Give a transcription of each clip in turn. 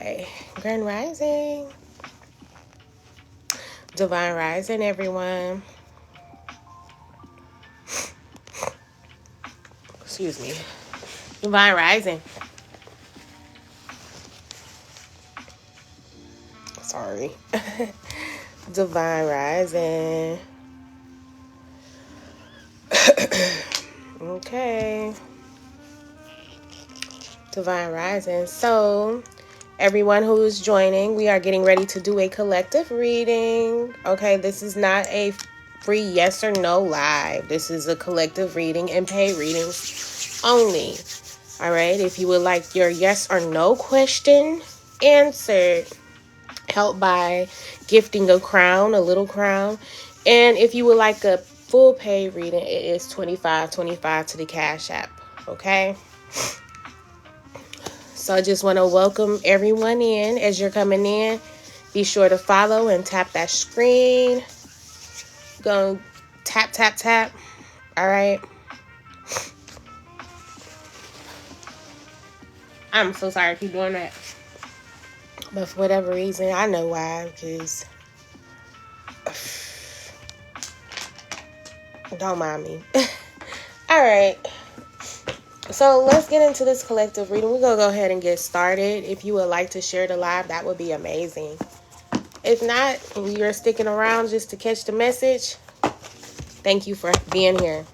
Okay, Grand Rising. Divine Rising, everyone. Excuse me. Divine Rising. Sorry. Divine Rising. Okay. Divine Rising. So, everyone who is joining, we are getting ready to do a collective reading. Okay, this is not a free yes or no live. This is a collective reading and paid readings only. All right, if you would like your yes or no question answered, help by gifting a crown, a little crown. And if you would like a full paid reading, it is $25.25 to the Cash App. Okay. So I just want to welcome everyone in. As you're coming in, be sure to follow and tap that screen. Go tap, tap, tap. All right. I'm so sorry I keep doing that. But for whatever reason, I know why. Because don't mind me. All right. So let's get into this collective reading. We're going to go ahead and get started. If you would like to share the live, that would be amazing. If not, and you're sticking around just to catch the message, thank you for being here.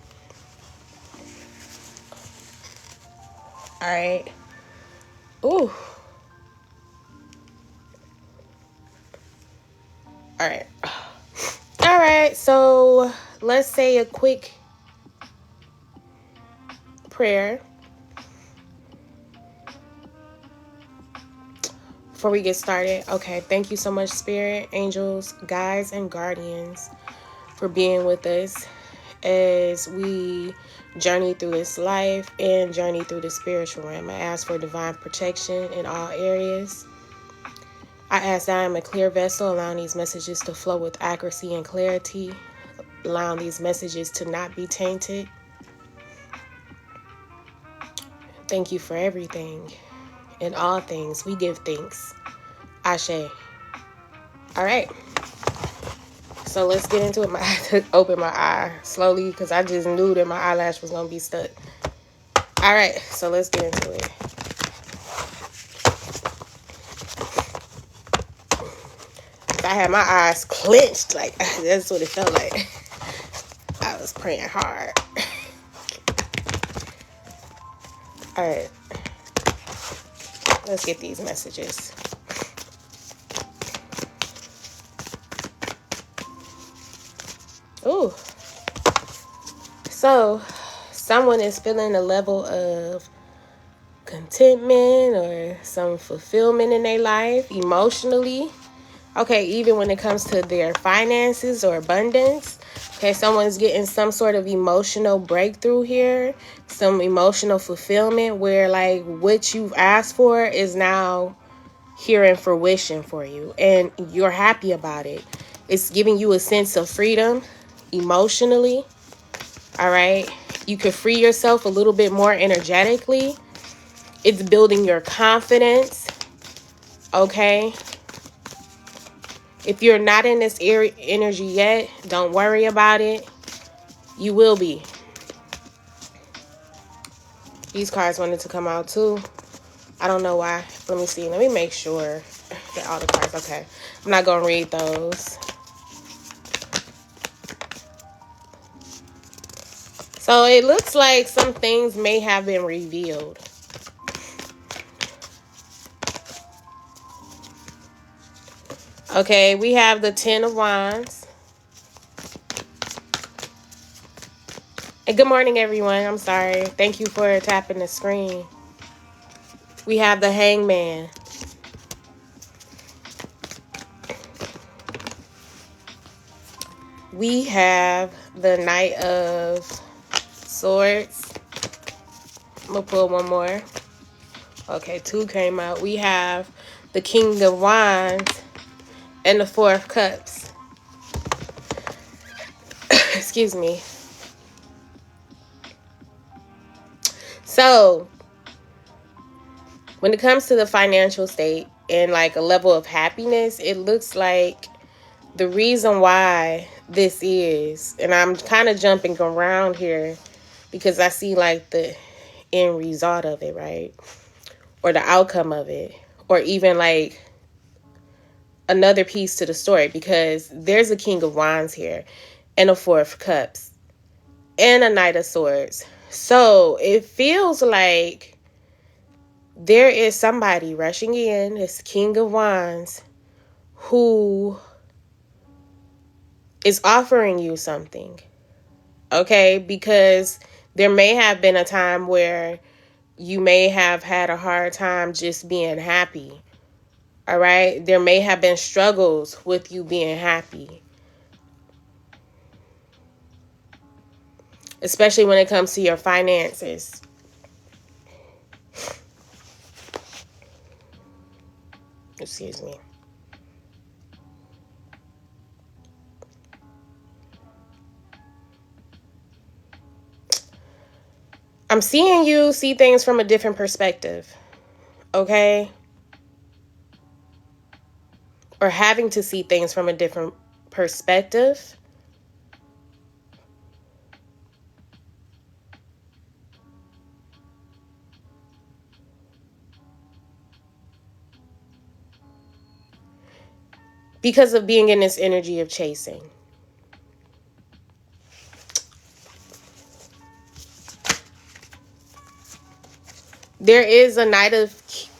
All right. Ooh. All right. All right. So let's say a quick prayer before we get started. Okay. Thank you so much, Spirit, angels, guides, and guardians, for being with us as we journey through this life and journey through the spiritual realm. I ask for divine protection in all areas. I ask that I am a clear vessel, allowing these messages to flow with accuracy and clarity, allowing these messages to not be tainted. Thank you for everything. In all things, we give thanks. Ashe. All right. So let's get into it. I had to open my eye slowly because I just knew that my eyelash was going to be stuck. All right. So let's get into it. I had my eyes clenched. Like, that's what it felt like. I was praying hard. All right. Let's get these messages. Ooh. So, someone is feeling a level of contentment or some fulfillment in their life emotionally. Okay, even when it comes to their finances or abundance. Okay, someone's getting some sort of emotional breakthrough here. Some emotional fulfillment where, like, what you've asked for is now here in fruition for you. And you're happy about it. It's giving you a sense of freedom emotionally. All right. You can free yourself a little bit more energetically. It's building your confidence. Okay. If you're not in this energy yet, don't worry about it. You will be. These cards wanted to come out too. I don't know why. Let me see. Let me make sure that all the cards. Okay. I'm not going to read those. So it looks like some things may have been revealed. Okay, we have the 10 of Wands. And good morning, everyone. I'm sorry. Thank you for tapping the screen. We have the Hangman. We have the Knight of Swords. I'm going to pull one more. Okay, 2 came out. We have the King of Wands and the 4 of Cups. Excuse me. So, when it comes to the financial state and like a level of happiness, it looks like the reason why this is, and I'm kind of jumping around here because I see like the end result of it, right? Or the outcome of it, or even like another piece to the story, because there's a King of Wands here and a Four of Cups and a Knight of Swords. So it feels like there is somebody rushing in, this King of Wands, who is offering you something, okay? Because there may have been a time where you may have had a hard time just being happy, all right? There may have been struggles with you being happy, especially when it comes to your finances. Excuse me. I'm seeing you see things from a different perspective, okay? Or having to see things from a different perspective. Because of being in this energy of chasing. There is a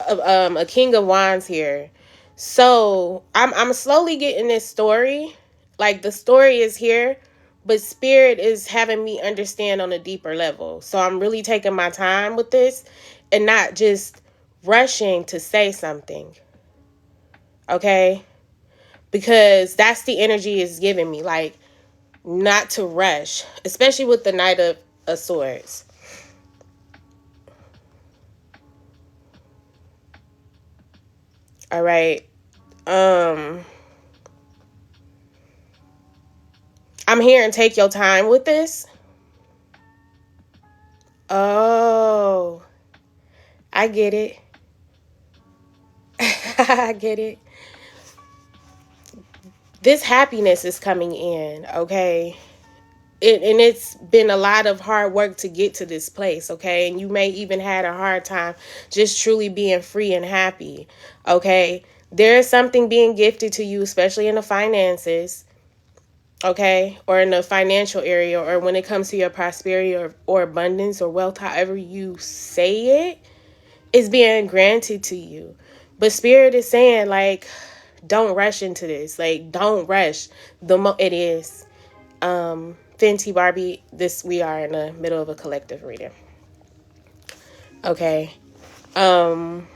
a King of Wands here. So I'm slowly getting this story. Like the story is here, but Spirit is having me understand on a deeper level. So I'm really taking my time with this and not just rushing to say something. Okay? Because that's the energy it's giving me. Like, not to rush, especially with the Knight of Swords. All right. I'm here and take your time with this. Oh, I get it. I get it. This happiness is coming in, okay? And it's been a lot of hard work to get to this place, okay? And you may even had a hard time just truly being free and happy, okay? There is something being gifted to you, especially in the finances, okay? Or in the financial area, or when it comes to your prosperity or abundance or wealth, however you say it, is being granted to you. But Spirit is saying, like, don't rush into this. Like, don't rush. It is. Fenty Barbie, we are in the middle of a collective reading. Okay. Don't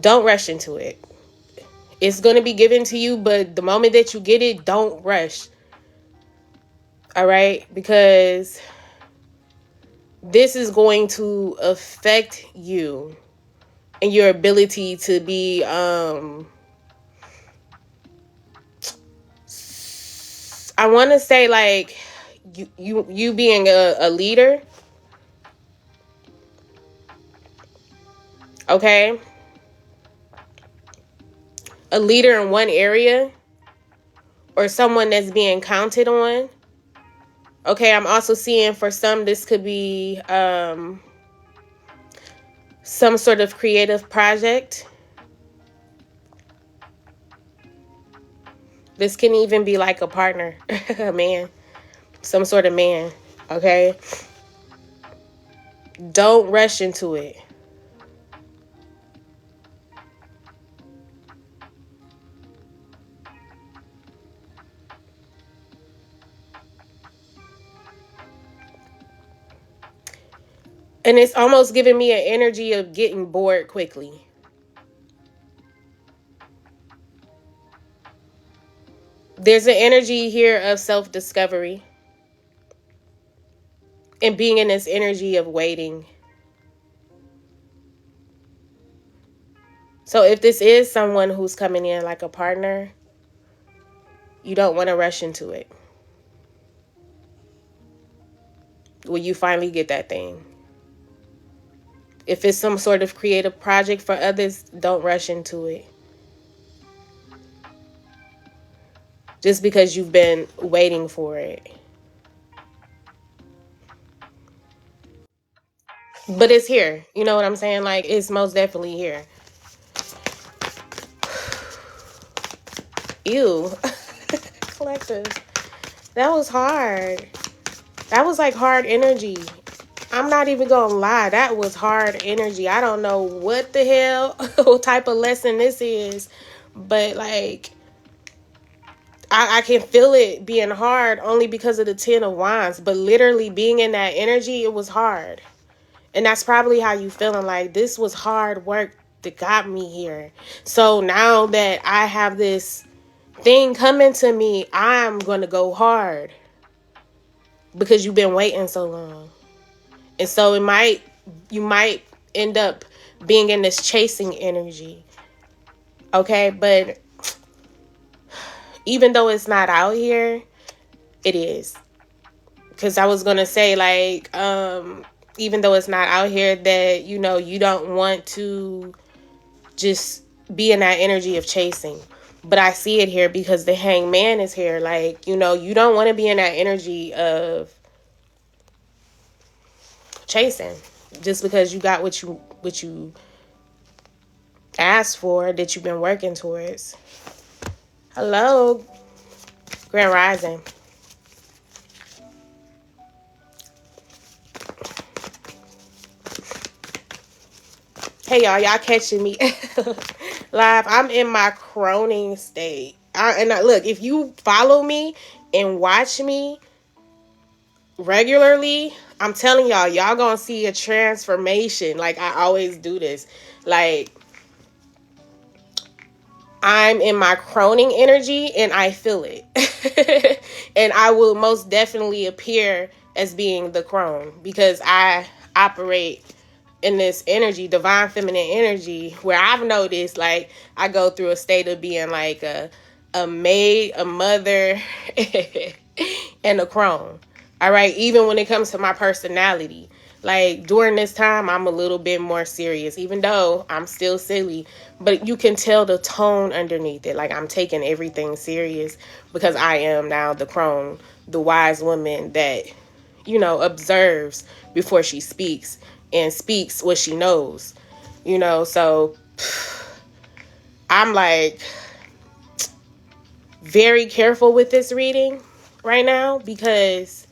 rush into it. It's going to be given to you, but the moment that you get it, don't rush. All right? Because this is going to affect you and your ability to be I want to say like you being a leader. Okay? A leader in one area, or someone that's being counted on. Okay, I'm also seeing for some this could be some sort of creative project. This can even be like a partner, a man, some sort of man, okay? Don't rush into it. And it's almost giving me an energy of getting bored quickly. There's an energy here of self-discovery and being in this energy of waiting. So if this is someone who's coming in like a partner, you don't want to rush into it. When you finally get that thing, If it's some sort of creative project for others, don't rush into it. Just because you've been waiting for it. But it's here. You know what I'm saying? Like, it's most definitely here. Ew. Collective. That was hard. That was like hard energy. I'm not even gonna lie. That was hard energy. I don't know what the hell, what type of lesson this is. But like, I can feel it being hard only because of the 10 of Wands. But literally being in that energy, it was hard. And that's probably how you feeling. Like, this was hard work that got me here. So now that I have this thing coming to me, I'm going to go hard. Because you've been waiting so long. And so you might end up being in this chasing energy. Okay, but even though it's not out here, it is. Because I was going to say, like, even though it's not out here, that, you know, you don't want to just be in that energy of chasing. But I see it here because the Hangman is here. Like, you know, you don't want to be in that energy of chasing just because you got what you asked for, that you've been working towards. Hello, Grand Rising. Hey, y'all catching me live. I'm in my croning state. Look, if you follow me and watch me regularly, I'm telling y'all gonna see a transformation. Like, I always do this. Like, I'm in my croning energy and I feel it. And I will most definitely appear as being the crone because I operate in this energy, divine feminine energy, where I've noticed, like, I go through a state of being like a maid, a mother, and a crone. All right. Even when it comes to my personality, like, during this time, I'm a little bit more serious, even though I'm still silly, but you can tell the tone underneath it. Like, I'm taking everything serious because I am now the crone, the wise woman that, you know, observes before she speaks and speaks what she knows, you know. So I'm like very careful with this reading right now because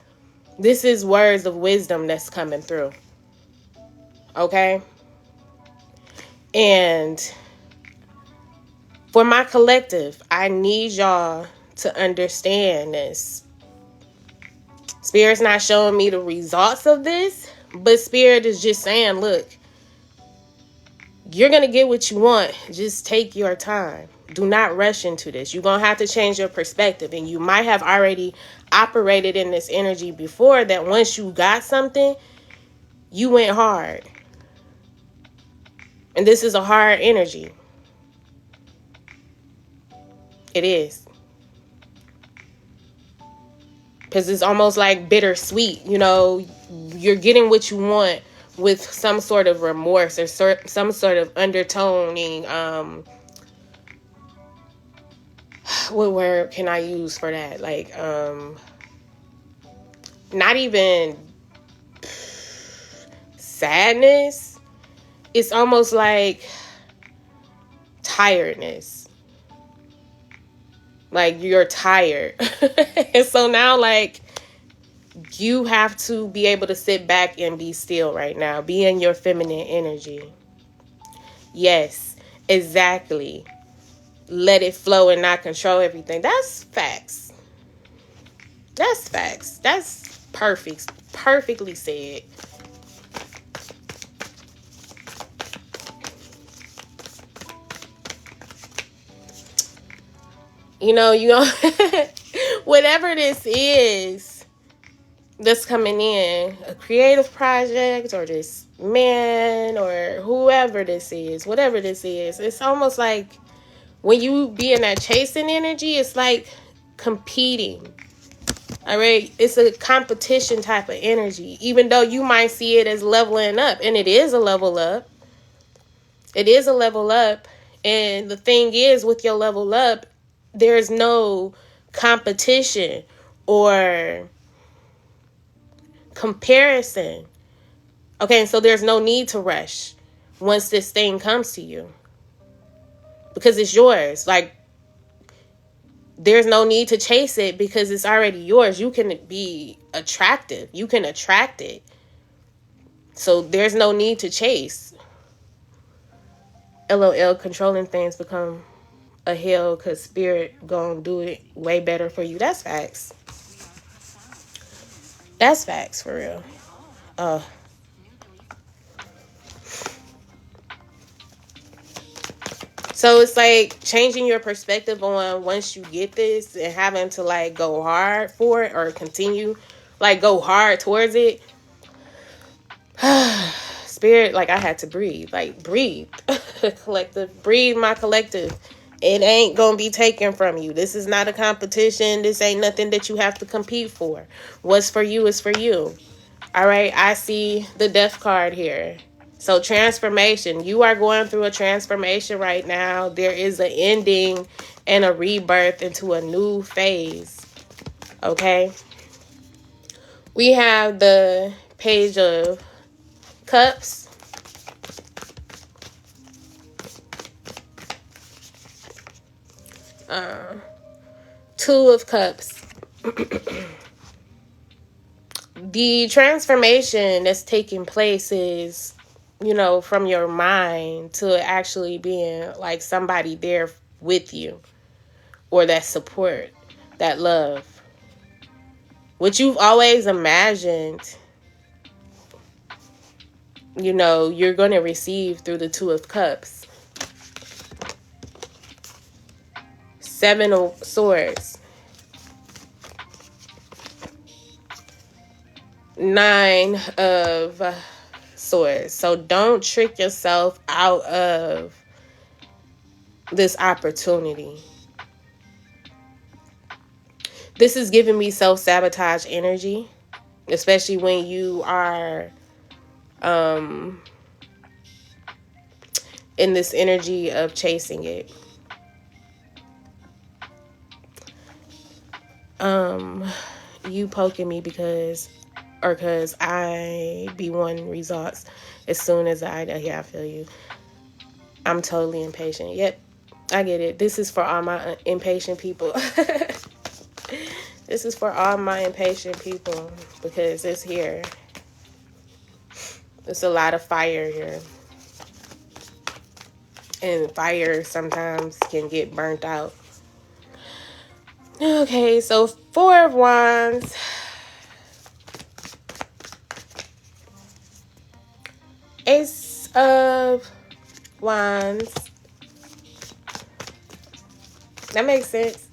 this is words of wisdom that's coming through. Okay. And for my collective, I need y'all to understand this. Spirit's not showing me the results of this, but Spirit is just saying, look, you're going to get what you want. Just take your time. Do not rush into this. You're going to have to change your perspective. And you might have already operated in this energy before, that once you got something, you went hard. And this is a hard energy. It is. Because it's almost like bittersweet. You know, you're getting what you want with some sort of remorse or some sort of undertoning. What word can I use for that? Like, not even sadness. It's almost like tiredness. Like, you're tired. And so now, like, you have to be able to sit back and be still right now. Be in your feminine energy. Yes, exactly. Let it flow and not control everything. That's facts. That's facts. That's perfect. Perfectly said. You know, whatever this is that's coming in, a creative project or this man or whoever this is, whatever this is, it's almost like when you be in that chasing energy, it's like competing. All right, it's a competition type of energy, even though you might see it as leveling up, and it is a level up. It is a level up, and the thing is, with your level up, there's no competition or comparison. Okay, so there's no need to rush once this thing comes to you, because it's yours. Like, there's no need to chase it because it's already yours. You can be attractive. You can attract it. So there's no need to chase. LOL, controlling things become a hell because spirit gonna do it way better for you. That's facts. That's facts for real. So it's like changing your perspective on once you get this and having to like go hard for it or continue, like go hard towards it. Spirit, like I had to breathe, like breathe. Collective, breathe my collective. It ain't gonna be taken from you. This is not a competition. This ain't nothing that you have to compete for. What's for you is for you. All right, I see the death card here. So transformation, you are going through a transformation right now. There is an ending and a rebirth into a new phase. Okay. We have the Page of Cups. Two of Cups. The transformation that's taking place is, you know, from your mind to actually being like somebody there with you, or that support, that love. What you've always imagined, you know, you're going to receive through the Two of Cups. Seven of Swords. Nine of Swords. So don't trick yourself out of this opportunity. This is giving me self-sabotage energy, especially when you are in this energy of chasing it. You poking me because I be wanting results as soon as I feel you. I'm totally impatient. Yep, I get it. This is for all my impatient people. This is for all my impatient people because it's here. There's a lot of fire here. And fire sometimes can get burnt out. Okay, so Four of Wands. Ace of Wands. That makes sense.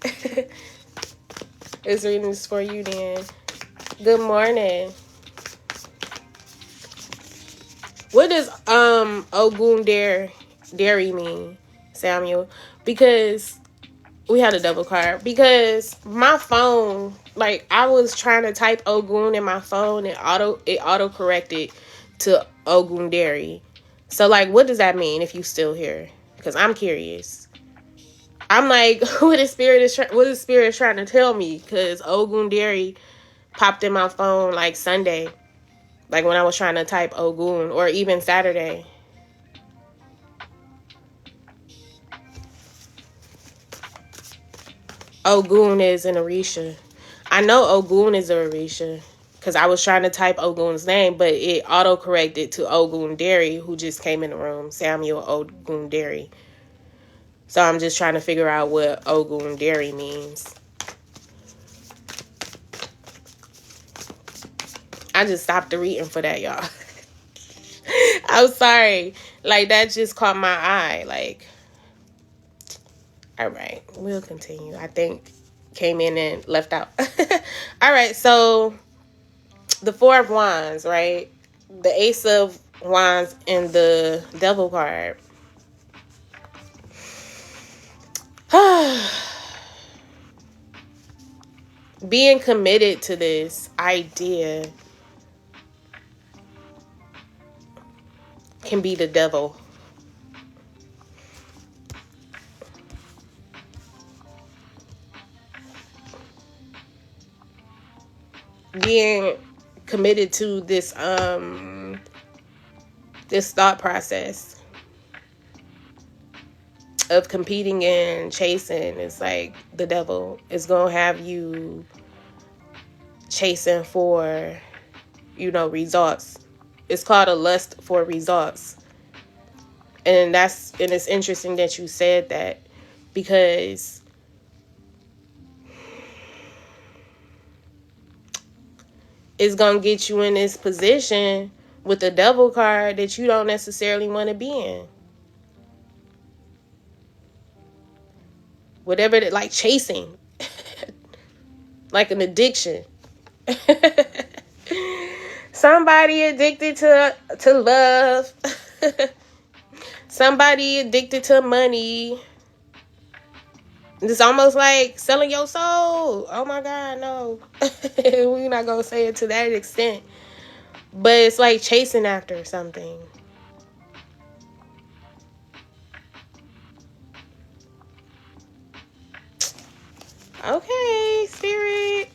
This reading is for you then. Good morning. What does Ogun Dairy mean, Samuel? Because we had a double card. Because my phone, like I was trying to type Ogun in my phone and it auto corrected to Ogun Dairy. So like, what does that mean if you still here? Because I'm curious. I'm like, what is spirit trying to tell me? Because Ogun Dairy popped in my phone like Sunday. Like when I was trying to type Ogun, or even Saturday. Ogun is an Orisha. I know Ogun is a Orisha because I was trying to type Ogun's name, but it auto-corrected to Ogun Dairy, who just came in the room, Samuel Ogun Dairy. So I'm just trying to figure out what Ogun Dairy means. I just stopped the reading for that, y'all. I'm sorry. Like, that just caught my eye. Like, all right, we'll continue. I think came in and left out. All right, so the Four of Wands, right? The Ace of Wands and the Devil card. being committed to this idea can be the devil. Being committed to this this thought process of competing and chasing is like the devil is gonna have you chasing for, results. It's called a lust for results. And it's interesting that you said that, because it's gonna get you in this position with the devil card that you don't necessarily want to be in. Whatever that, like chasing. Like an addiction. Somebody addicted to love. Somebody addicted to money. It's almost like selling your soul. Oh my God, no. We're not going to say it to that extent. But it's like chasing after something. Okay, spirit.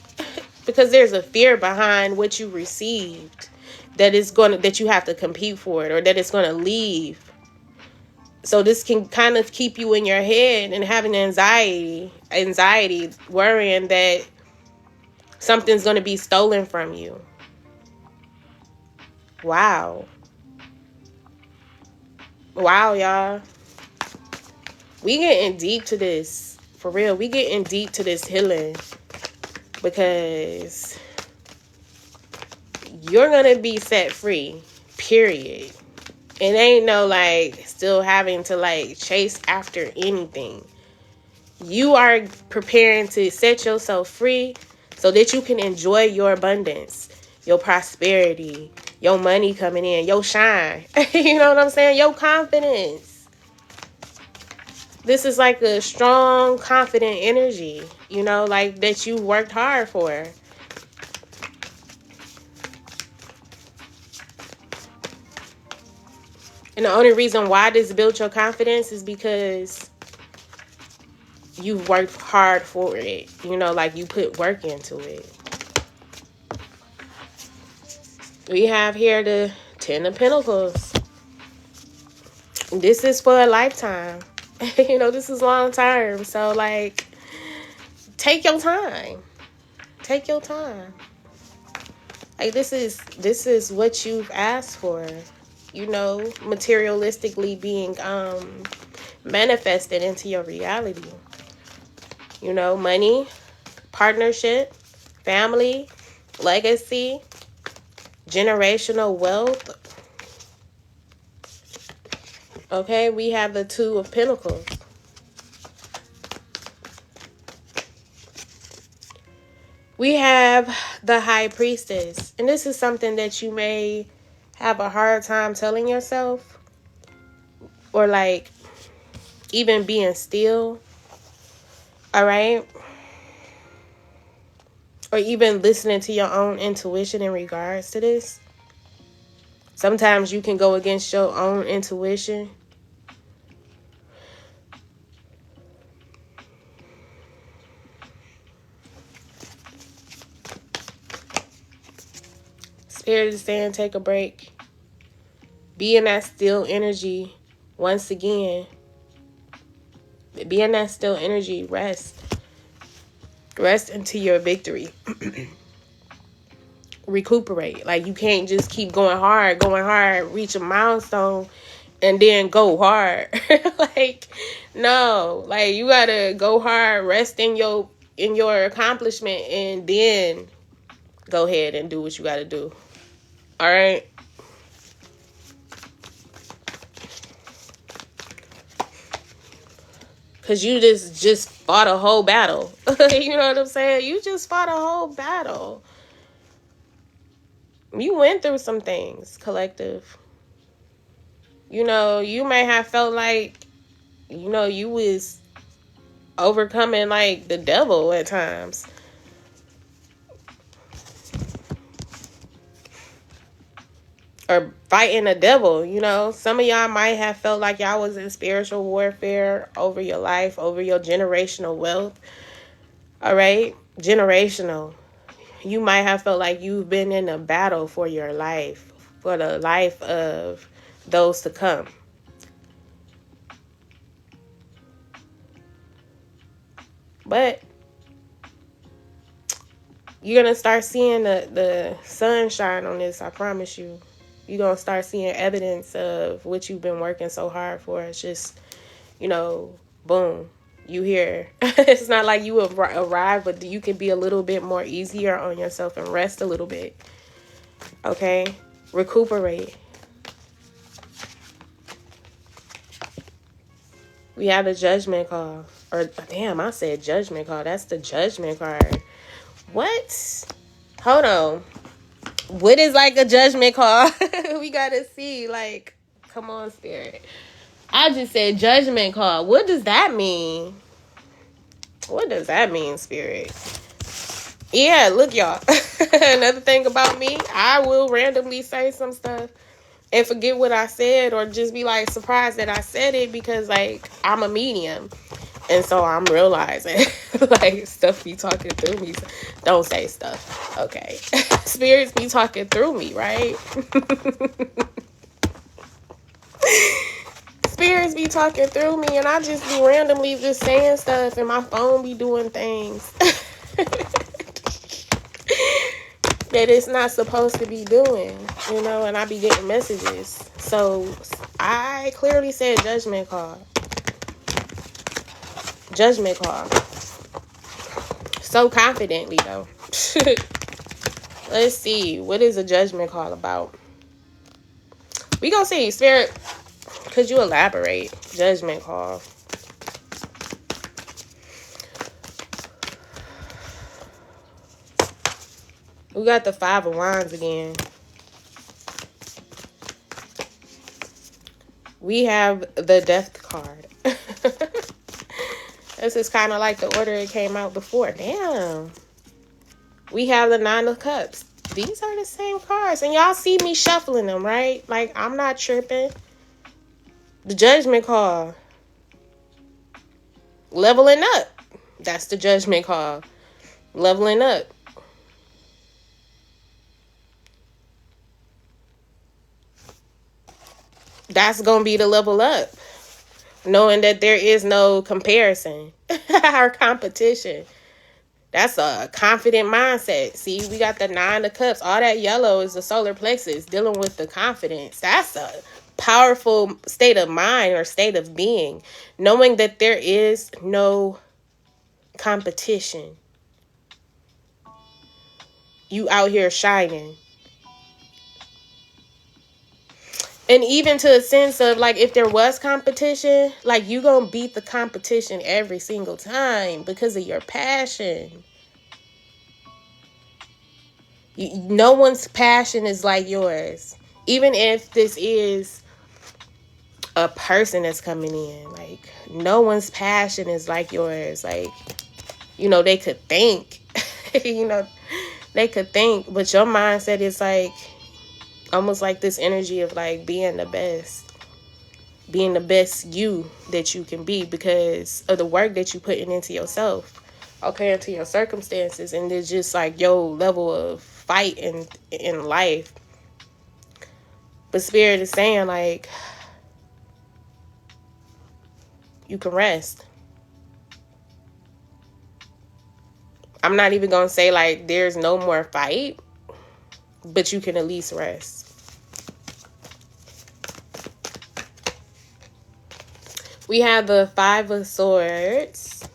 Because there's a fear behind what you received that you have to compete for it, or that it's going to leave. So this can kind of keep you in your head and having anxiety, worrying that something's going to be stolen from you. Wow, y'all. We getting deep to this. For real, we getting deep to this healing. Because you're going to be set free. Period. It ain't no like still having to like chase after anything. You are preparing to set yourself free so that you can enjoy your abundance, your prosperity, your money coming in, your shine. You know what I'm saying? Your confidence. This is like a strong, confident energy, like that you worked hard for. And the only reason why this built your confidence is because you've worked hard for it. Like you put work into it. We have here the 10 of Pentacles. This is for a lifetime. This is long term. So, like, take your time. Take your time. Like, this is what you've asked for. Materialistically being manifested into your reality. Money, partnership, family, legacy, generational wealth. Okay, we have the 2 of Pentacles. We have the High Priestess. And this is something that you may have a hard time telling yourself. Or like even being still. Alright? Or even listening to your own intuition in regards to this. Sometimes you can go against your own intuition. Spirit is saying take a break. Be in that still energy once again. Be in that still energy. Rest. Rest into your victory. Recuperate. Like you can't just keep going hard, reach a milestone, and then go hard. Like, no. Like you gotta go hard, rest in your accomplishment, and then go ahead and do what you gotta do. Alright? Because you just fought a whole battle. You know what I'm saying? You just fought a whole battle. You went through some things, collective. You may have felt like, you was overcoming like the devil at times. or fighting a devil, you know. Some of y'all might have felt like y'all was in spiritual warfare over your life, over your generational wealth. All right? Generational. You might have felt like you've been in a battle for your life, for the life of those to come. But you're going to start seeing the sunshine on this, I promise you. You're going to start seeing evidence of what you've been working so hard for. It's just, you know, boom, you here. It's not like you arrived, but you can be a little bit more easier on yourself and rest a little bit. Okay? Recuperate. We have the judgment call. Or, damn, I said judgment call. That's the judgment card. What? Hold on. What is like a judgment call? We gotta see. Like, come on, spirit. I just said judgment call. What does that mean? What does that mean, spirit? Yeah, look, y'all. Another thing about me, I will randomly say some stuff and forget what I said, or just be like surprised that I said it, because like I'm a medium. And so I'm realizing, like, stuff be talking through me. Don't say stuff, okay? Spirits be talking through me, right? Spirits be talking through me, and I just be randomly just saying stuff, and my phone be doing things that it's not supposed to be doing, you know, and I be getting messages. So I clearly said judgment call. Judgment call. So confidently, though. Let's see. What is a judgment call about? We gonna see. Spirit, could you elaborate? Judgment call. We got the 5 of Wands again. We have the Death card. This is kind of like the order it came out before. Damn. We have the 9 of Cups. These are the same cards. And y'all see me shuffling them, right? Like, I'm not tripping. The Judgment call. Leveling up. That's the Judgment call. Leveling up. That's going to be the level up. Knowing that there is no comparison or competition. That's a confident mindset. See, we got the 9 of Cups. All that yellow is the solar plexus dealing with the confidence. That's a powerful state of mind or state of being. Knowing that there is no competition. You out here shining. And even to a sense of, like, if there was competition, like, you gonna beat the competition every single time because of your passion. No one's passion is like yours. Even if this is a person that's coming in, like, no one's passion is like yours. Like, you know, they could think, you know, they could think, but your mindset is like, almost like this energy of like being the best you that you can be because of the work that you putting into yourself, okay, into your circumstances, and it's just like your level of fight in life. But Spirit is saying like you can rest. I'm not even gonna say like there's no more fight, but you can at least rest. We have the 5 of Swords.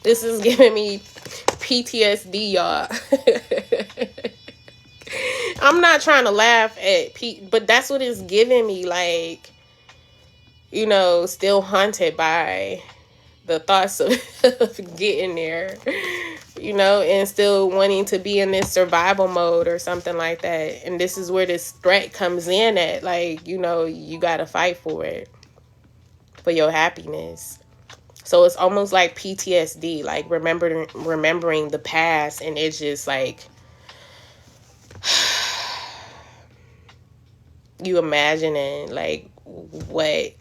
This is giving me PTSD, y'all. I'm not trying to laugh at but that's what it's giving me. Like, you know, still haunted by the thoughts of getting there, you know, and still wanting to be in this survival mode or something like that. And this is where this threat comes in at, like, you know, you got to fight for it, for your happiness. So it's almost like PTSD, like remembering the past, and it's just like, you imagining like what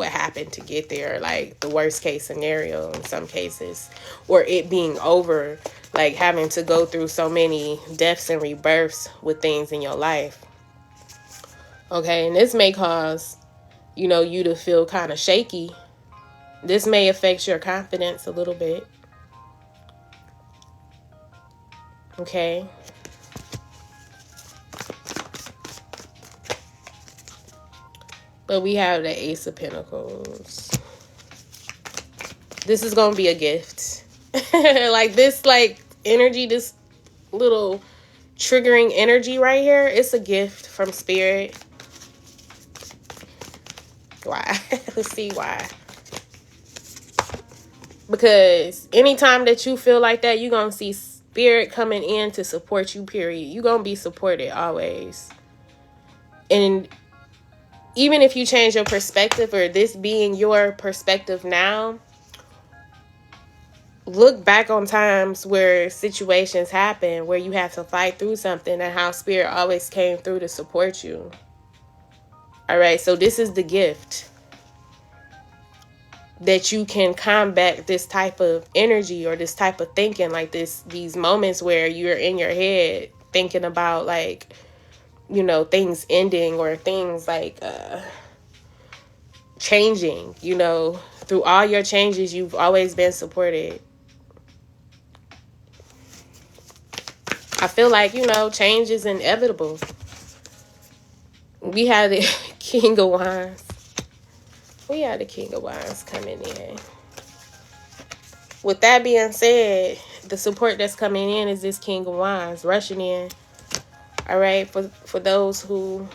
happened to get there, like the worst case scenario in some cases, or it being over, like having to go through so many deaths and rebirths with things in your life. Okay, and this may cause, you to feel kind of shaky. This may affect your confidence a little bit. Okay. But we have the Ace of Pentacles. This is going to be a gift. Like this, like energy, this little triggering energy right here. It's a gift from Spirit. Why? Let's see why. Because anytime that you feel like that, you're going to see Spirit coming in to support you, period. You're going to be supported always. And even if you change your perspective, or this being your perspective now, look back on times where situations happen where you have to fight through something, and how Spirit always came through to support you. All right, so this is the gift that you can combat this type of energy or this type of thinking, like these moments where you're in your head thinking about like, things ending or things like changing. Through all your changes, you've always been supported. I feel like, change is inevitable. We had the King of Wands. We had the King of Wands coming in. With that being said, the support that's coming in is this King of Wands rushing in. All right, for those who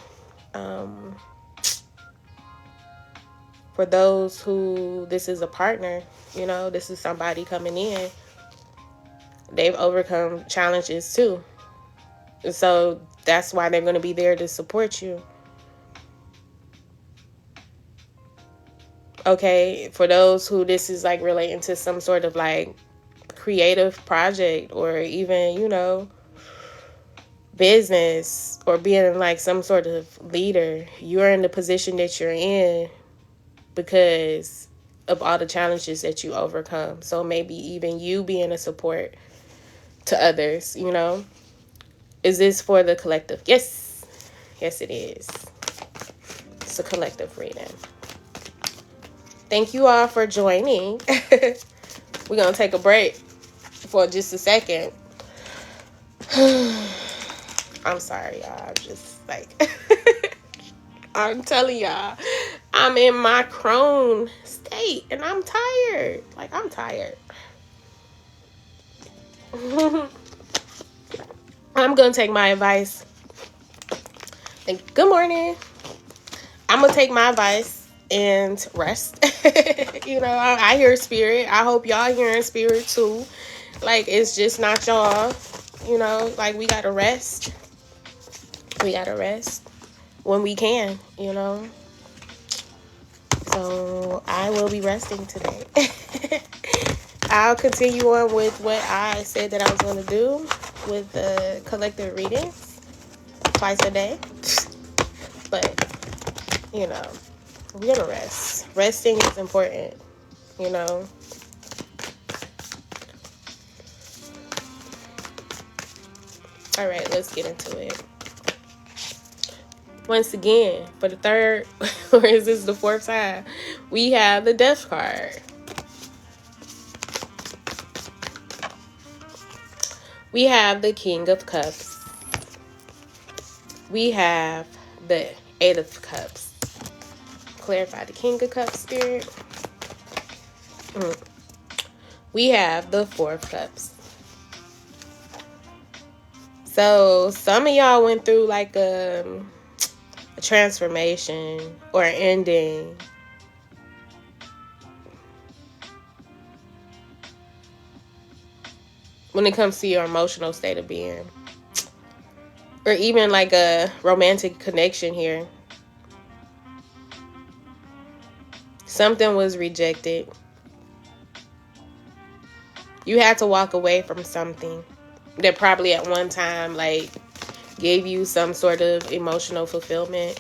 this is a partner, this is somebody coming in. They've overcome challenges too. So that's why they're going to be there to support you. Okay, for those who this is like relating to some sort of like creative project, or even, business, or being like some sort of leader, you're in the position that you're in because of all the challenges that you overcome. So maybe even you being a support to others, Is this for the collective? Yes. Yes, it is. It's a collective reading. Thank you all for joining. We're going to take a break for just a second. I'm sorry, y'all. I'm just like, I'm telling y'all, I'm in my crone state and I'm tired. Like, I'm tired. I'm going to take my advice. Good morning. I'm going to take my advice and rest. I hear Spirit. I hope y'all hearing Spirit too. Like, it's just not y'all. Like, we got to rest. We got to rest when we can, So I will be resting today. I'll continue on with what I said that I was going to do with the collective readings twice a day. But, we're going to rest. Resting is important, All right, let's get into it. Once again, for the third, or is this the fourth time, we have the Death card. We have the King of Cups. We have the Eight of Cups. Clarify the King of Cups, Spirit. We have the Four of Cups. So some of y'all went through like a transformation or an ending. When it comes to your emotional state of being. Or even like a romantic connection here. Something was rejected. You had to walk away from something that probably at one time like gave you some sort of emotional fulfillment.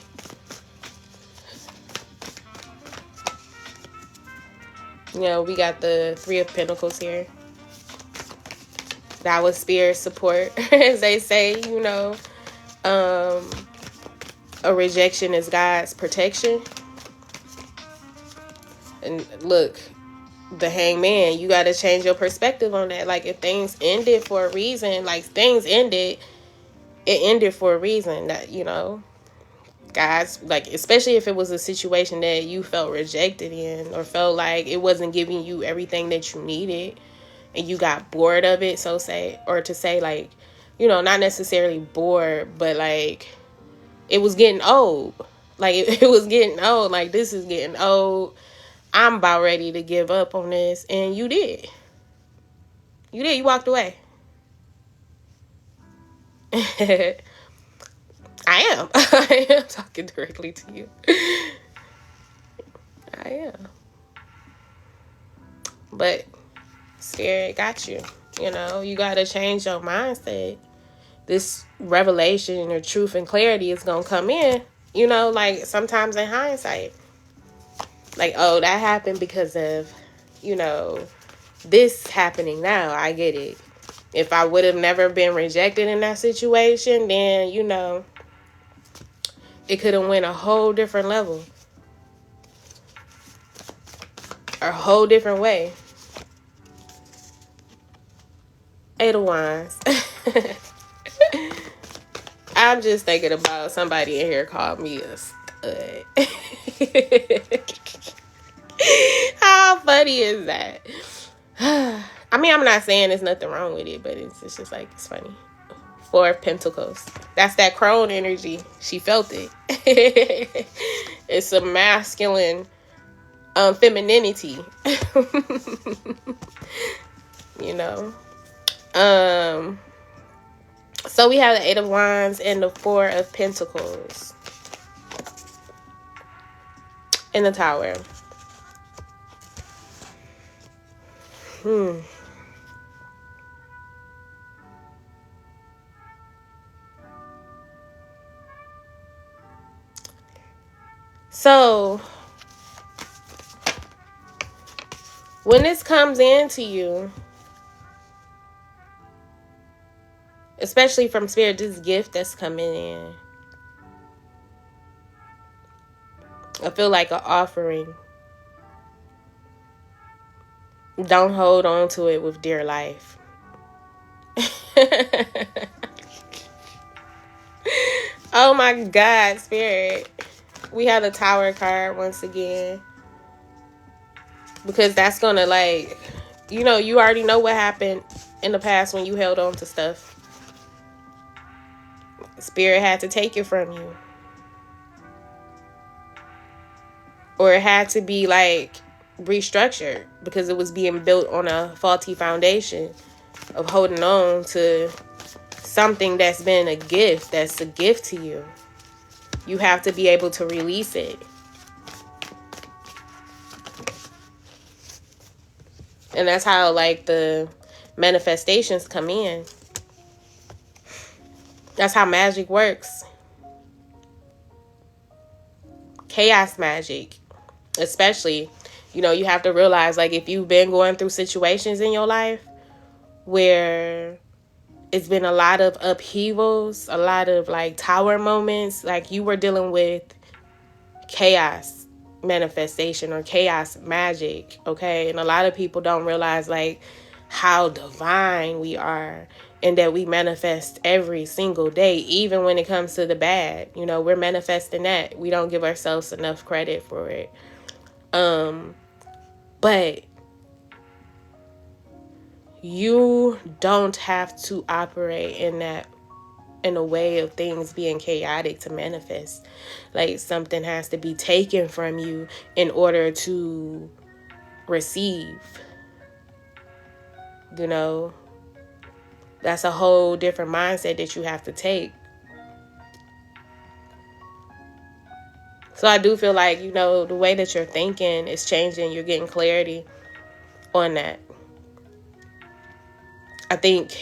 You know, we got the Three of Pentacles here. That was spirit support, as they say, you know. A rejection is God's protection. And look, the Hangman, you got to change your perspective on that. Like, if things ended for a reason, like, things ended, it ended for a reason. That, you know, God's, like, especially if it was a situation that you felt rejected in, or felt like it wasn't giving you everything that you needed, and you got bored of it, so say, or to say, like, you know, not necessarily bored, but like, it was getting old. Like, it was getting old. Like, this is getting old. I'm about ready to give up on this. And you did. You did. You walked away. I am. I am talking directly to you. I am. But Spirit got you. You know, you got to change your mindset. This revelation or truth and clarity is going to come in, you know, like sometimes in hindsight. Like, oh, that happened because of, you know, this happening now. I get it. If I would have never been rejected in that situation, then, you know, it could have went a whole different level. A whole different way. Eight of Wands. I'm just thinking about somebody in here called me a stud. How funny is that? I mean, I'm not saying there's nothing wrong with it, but it's just like, it's funny. Four of Pentacles. That's that crone energy. She felt it. It's a masculine femininity. You know. So we have the Eight of Wands and the Four of Pentacles in the Tower. So when this comes into you, especially from Spirit, this gift that's coming in, I feel like an offering. Don't hold on to it with dear life. Oh my God, Spirit. We have the Tower card once again. Because that's going to, like, you know, you already know what happened in the past when you held on to stuff. Spirit had to take it from you. Or it had to be, like, restructured because it was being built on a faulty foundation of holding on to something that's been a gift, that's a gift to you. You have to be able to release it. And that's how, like, the manifestations come in. That's how magic works. Chaos magic, especially, you know, you have to realize, like, if you've been going through situations in your life where it's been a lot of upheavals, a lot of, like, tower moments, like, you were dealing with chaos manifestation or chaos magic, okay? And a lot of people don't realize, like, how divine we are and that we manifest every single day, even when it comes to the bad. You know, we're manifesting that. We don't give ourselves enough credit for it. But you don't have to operate in a way of things being chaotic to manifest. Like, something has to be taken from you in order to receive. You know, that's a whole different mindset that you have to take. So I do feel like, you know, the way that you're thinking is changing. You're getting clarity on that. I think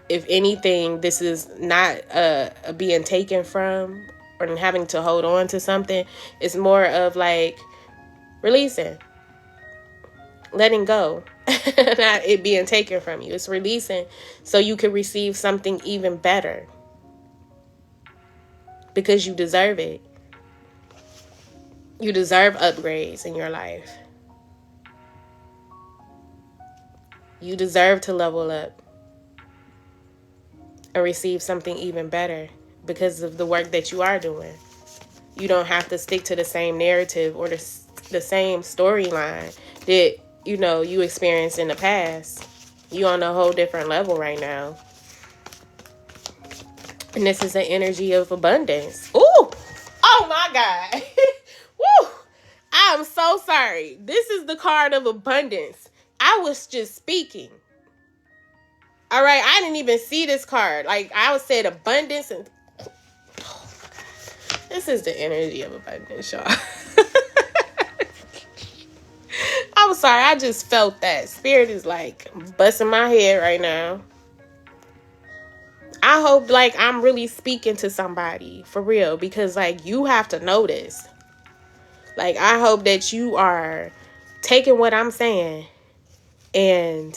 if anything, this is not being taken from or having to hold on to something. It's more of like releasing, letting go, not it being taken from you. It's releasing so you can receive something even better, because you deserve it. You deserve upgrades in your life. You deserve to level up and receive something even better because of the work that you are doing. You don't have to stick to the same narrative or the same storyline that, you know, you experienced in the past. You're on a whole different level right now. And this is an energy of abundance. Ooh! Oh my God! Woo! I'm so sorry. This is the card of abundance. I was just speaking. All right, I didn't even see this card. Like, I said abundance and... Oh, this is the energy of abundance, y'all. I'm sorry, I just felt that. Spirit is like busting my head right now. I hope like I'm really speaking to somebody for real, because like you have to know this. Like, I hope that you are taking what I'm saying and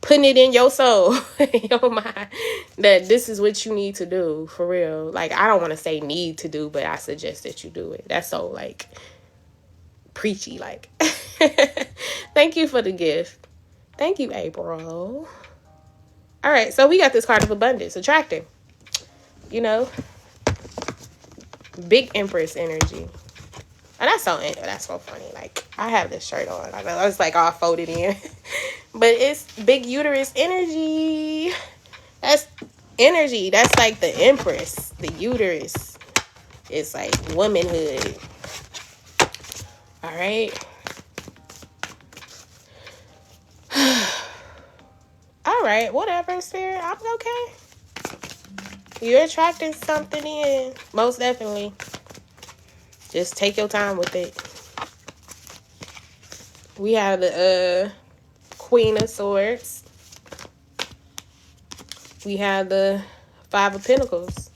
putting it in your soul, in your mind, that this is what you need to do for real. Like, I don't want to say need to do, but I suggest that you do it. That's so like preachy, like. Thank you for the gift. Thank you, April. All right, so we got this card of abundance, attracting. You know, big Empress energy. And that's so funny. Like, I have this shirt on. I know it's like all folded in. But it's big uterus energy. That's energy. That's like the Empress. The uterus. It's like womanhood. All right. All right. Whatever, Spirit. I'm okay. You're attracting something in. Most definitely. Just take your time with it. We have the Queen of Swords. We have the Five of Pentacles.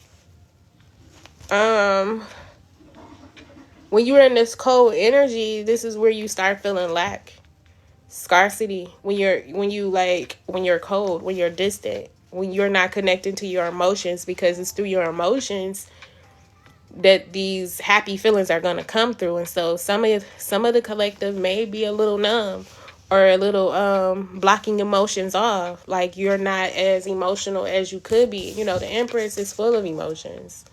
When you're in this cold energy, this is where you start feeling lack, scarcity. When you're cold, when you're distant, when you're not connecting to your emotions, because it's through your emotions that these happy feelings are going to come through. And so some of the collective may be a little numb or a little blocking emotions off. Like, you're not as emotional as you could be. You know, the Empress is full of emotions.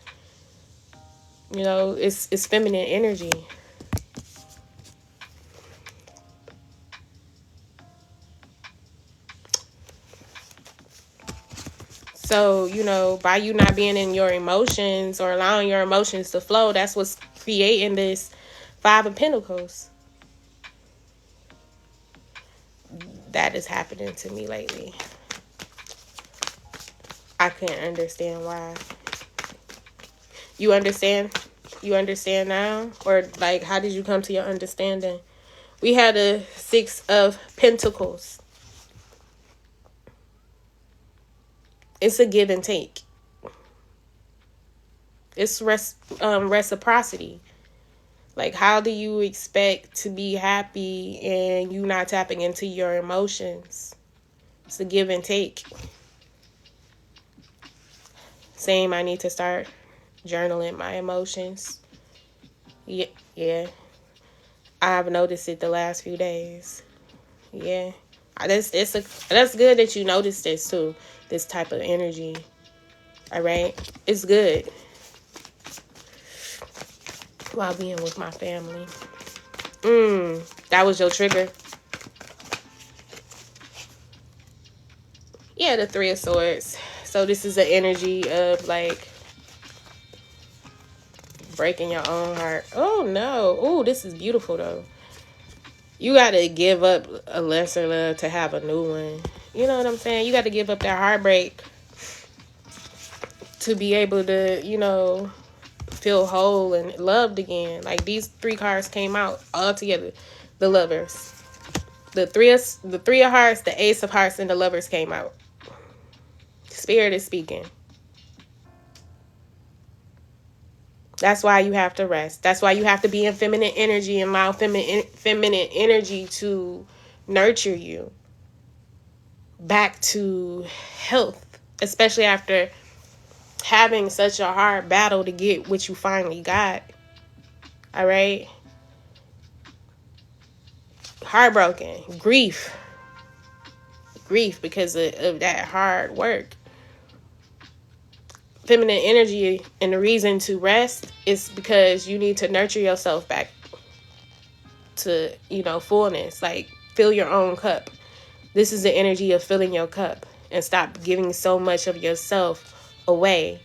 You know, it's feminine energy. So, you know, by you not being in your emotions or allowing your emotions to flow, that's what's creating this Five of Pentacles. That is happening to me lately. I can't understand why. You understand? You understand now? Or, like, how did you come to your understanding? We had a Six of Pentacles. It's a give and take. It's reciprocity. Like, how do you expect to be happy and you not tapping into your emotions? It's a give and take. Same, I need to start journaling my emotions. Yeah. I've noticed it the last few days. Yeah. That's good that you noticed this too. This type of energy. All right? It's good. While being with my family. That was your trigger. Yeah, the Three of Swords. So this is the energy of like breaking your own heart. Oh no. Oh, this is beautiful though. You got to give up a lesser love to have a new one. You know what I'm saying? You got to give up that heartbreak to be able to, you know, feel whole and loved again. Like, these three cards came out all together. The Lovers. The three of hearts, the ace of hearts, and the lovers came out. Spirit is speaking. That's why you have to rest. That's why you have to be in feminine energy and allow feminine energy to nurture you back to health, especially after having such a hard battle to get what you finally got. All right? Heartbroken, grief because of that hard work. Feminine energy, and the reason to rest is because you need to nurture yourself back to, fullness. Like, fill your own cup. This is the energy of filling your cup, and stop giving so much of yourself away.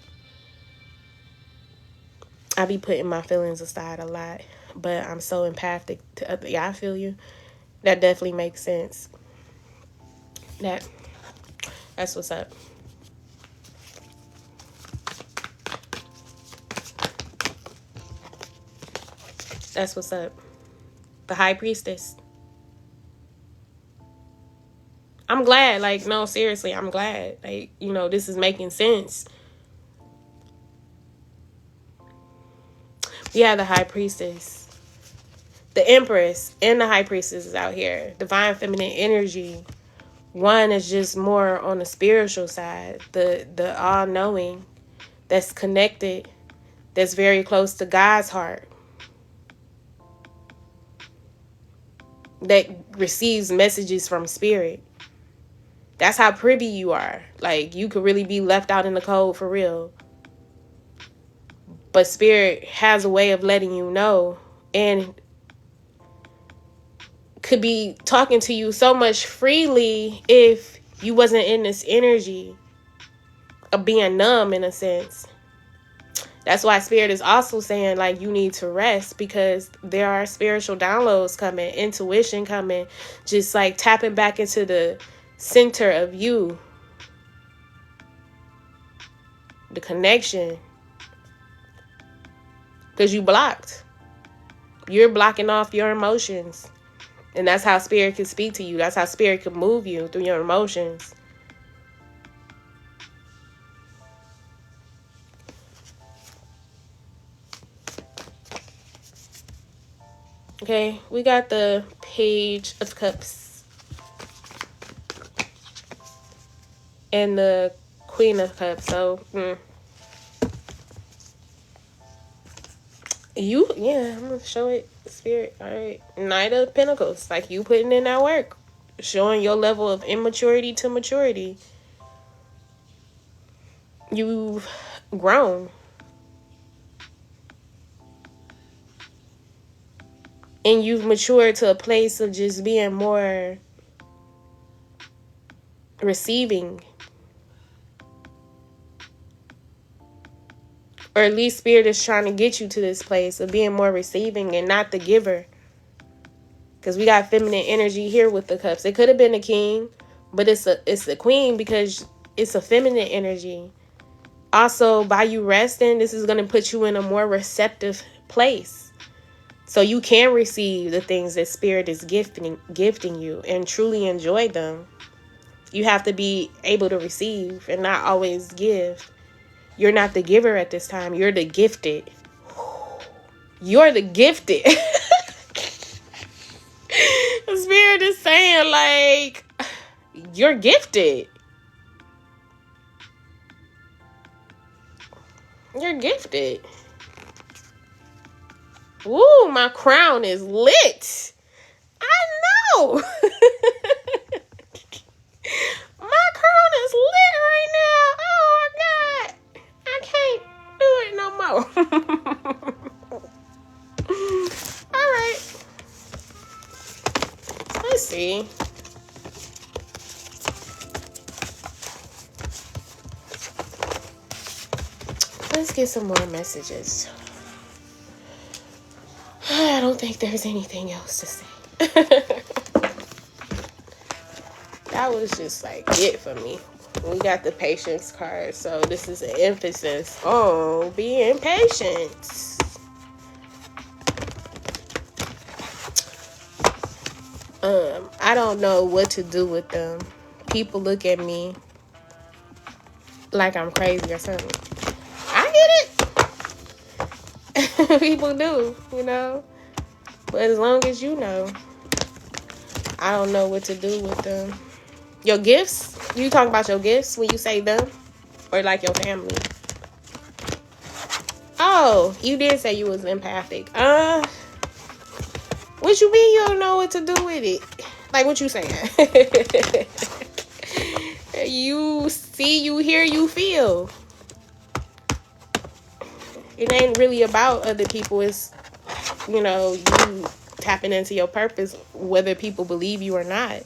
I be putting my feelings aside a lot, but I'm so empathic to other. Yeah, I feel you. That definitely makes sense. That's what's up. That's what's up. The High Priestess. I'm glad. Like, no, seriously, I'm glad. Like, this is making sense. We have the High Priestess. The Empress and the High Priestess is out here. Divine feminine energy. One is just more on the spiritual side. The all-knowing. That's connected. That's very close to God's heart. That receives messages from spirit. That's how privy you are. Like, you could really be left out in the cold for real. But spirit has a way of letting you know, and could be talking to you so much freely if you wasn't in this energy of being numb, in a sense. That's why spirit is also saying, like, you need to rest, because there are spiritual downloads coming, intuition coming, just like tapping back into the center of you, the connection, because you blocked. You're blocking off your emotions, and that's how spirit can speak to you. That's how spirit can move you, through your emotions. Okay, we got the Page of Cups and the Queen of Cups. So, I'm gonna show it, spirit. All right, Knight of Pentacles. Like, you putting in that work, showing your level of immaturity to maturity. You've grown. And you've matured to a place of just being more receiving. Or at least spirit is trying to get you to this place of being more receiving and not the giver. Because we got feminine energy here with the cups. It could have been a king, but it's a queen because it's a feminine energy. Also, by you resting, this is going to put you in a more receptive place. So you can receive the things that spirit is gifting you and truly enjoy them. You have to be able to receive and not always give. You're not the giver at this time. You're the gifted. You're the gifted. The spirit is saying, like, you're gifted. You're gifted. Woo, my crown is lit. I know. My crown is lit right now. Oh my God. I can't do it no more. All right. Let's see. Let's get some more messages. I don't think there's anything else to say. That was just like it for me. We got the patience card, so this is an emphasis on being patient. I don't know what to do with them. People look at me like I'm crazy or something. I get it. People do, you know. But as long as you know, I don't know what to do with them. Your gifts? You talk about your gifts when you say them? Or like your family? Oh, you did say you was empathic. What you mean you don't know what to do with it? Like, what you saying? You see, you hear, you feel. It ain't really about other people. It's, you tapping into your purpose, whether people believe you or not.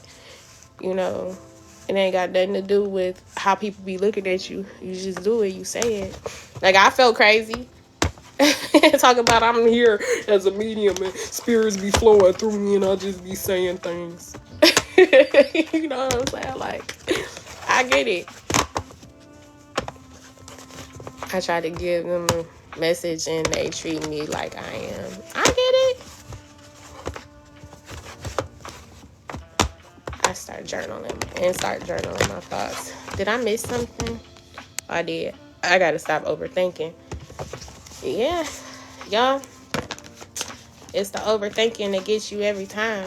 It ain't got nothing to do with how people be looking at you. You just do it. You say it. Like, I felt crazy. Talk about I'm here as a medium and spirits be flowing through me and I'll just be saying things. You know what I'm saying? Like, I get it. I try to give them a message and they treat me like I am. I get it. I start journaling my thoughts. Did I miss something? I did. I gotta stop overthinking. Yeah, y'all. It's the overthinking that gets you every time.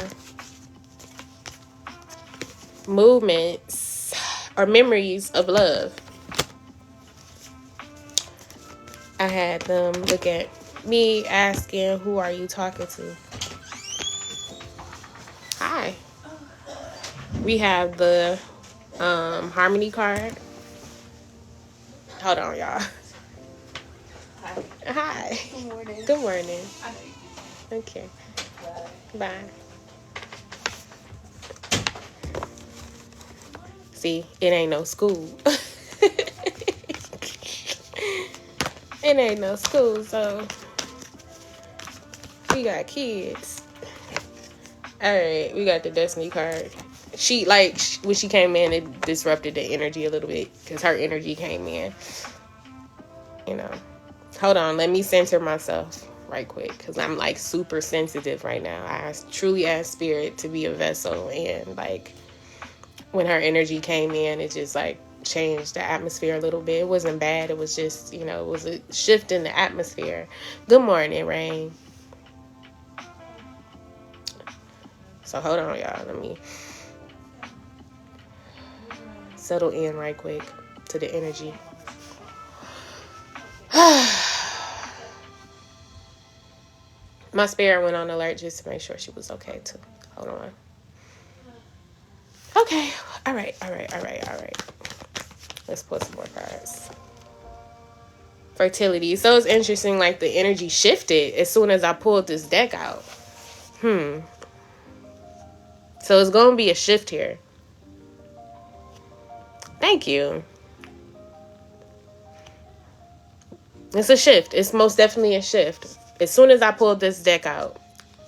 Movements or memories of love. I had them look at me asking, who are you talking to? Hi. We have the harmony card. Hold on, y'all. Hi. Good morning. Good morning. Okay. Bye. See, it ain't no school. It ain't no school, so we got kids. Alright, we got the Destiny card. She, when she came in, it disrupted the energy a little bit because her energy came in. Hold on, let me center myself right quick because I'm super sensitive right now. I truly asked Spirit to be a vessel, and when her energy came in, it just changed the atmosphere a little bit. It wasn't bad. It was just, it was a shift in the atmosphere. Good morning, Rain. So hold on, y'all. Let me settle in right quick to the energy. My spirit went on alert just to make sure she was okay too. Hold on. Okay. All right. Let's pull some more cards. Fertility. So it's interesting, the energy shifted as soon as I pulled this deck out. So it's going to be a shift here. Thank you. It's a shift. It's most definitely a shift. As soon as I pulled this deck out,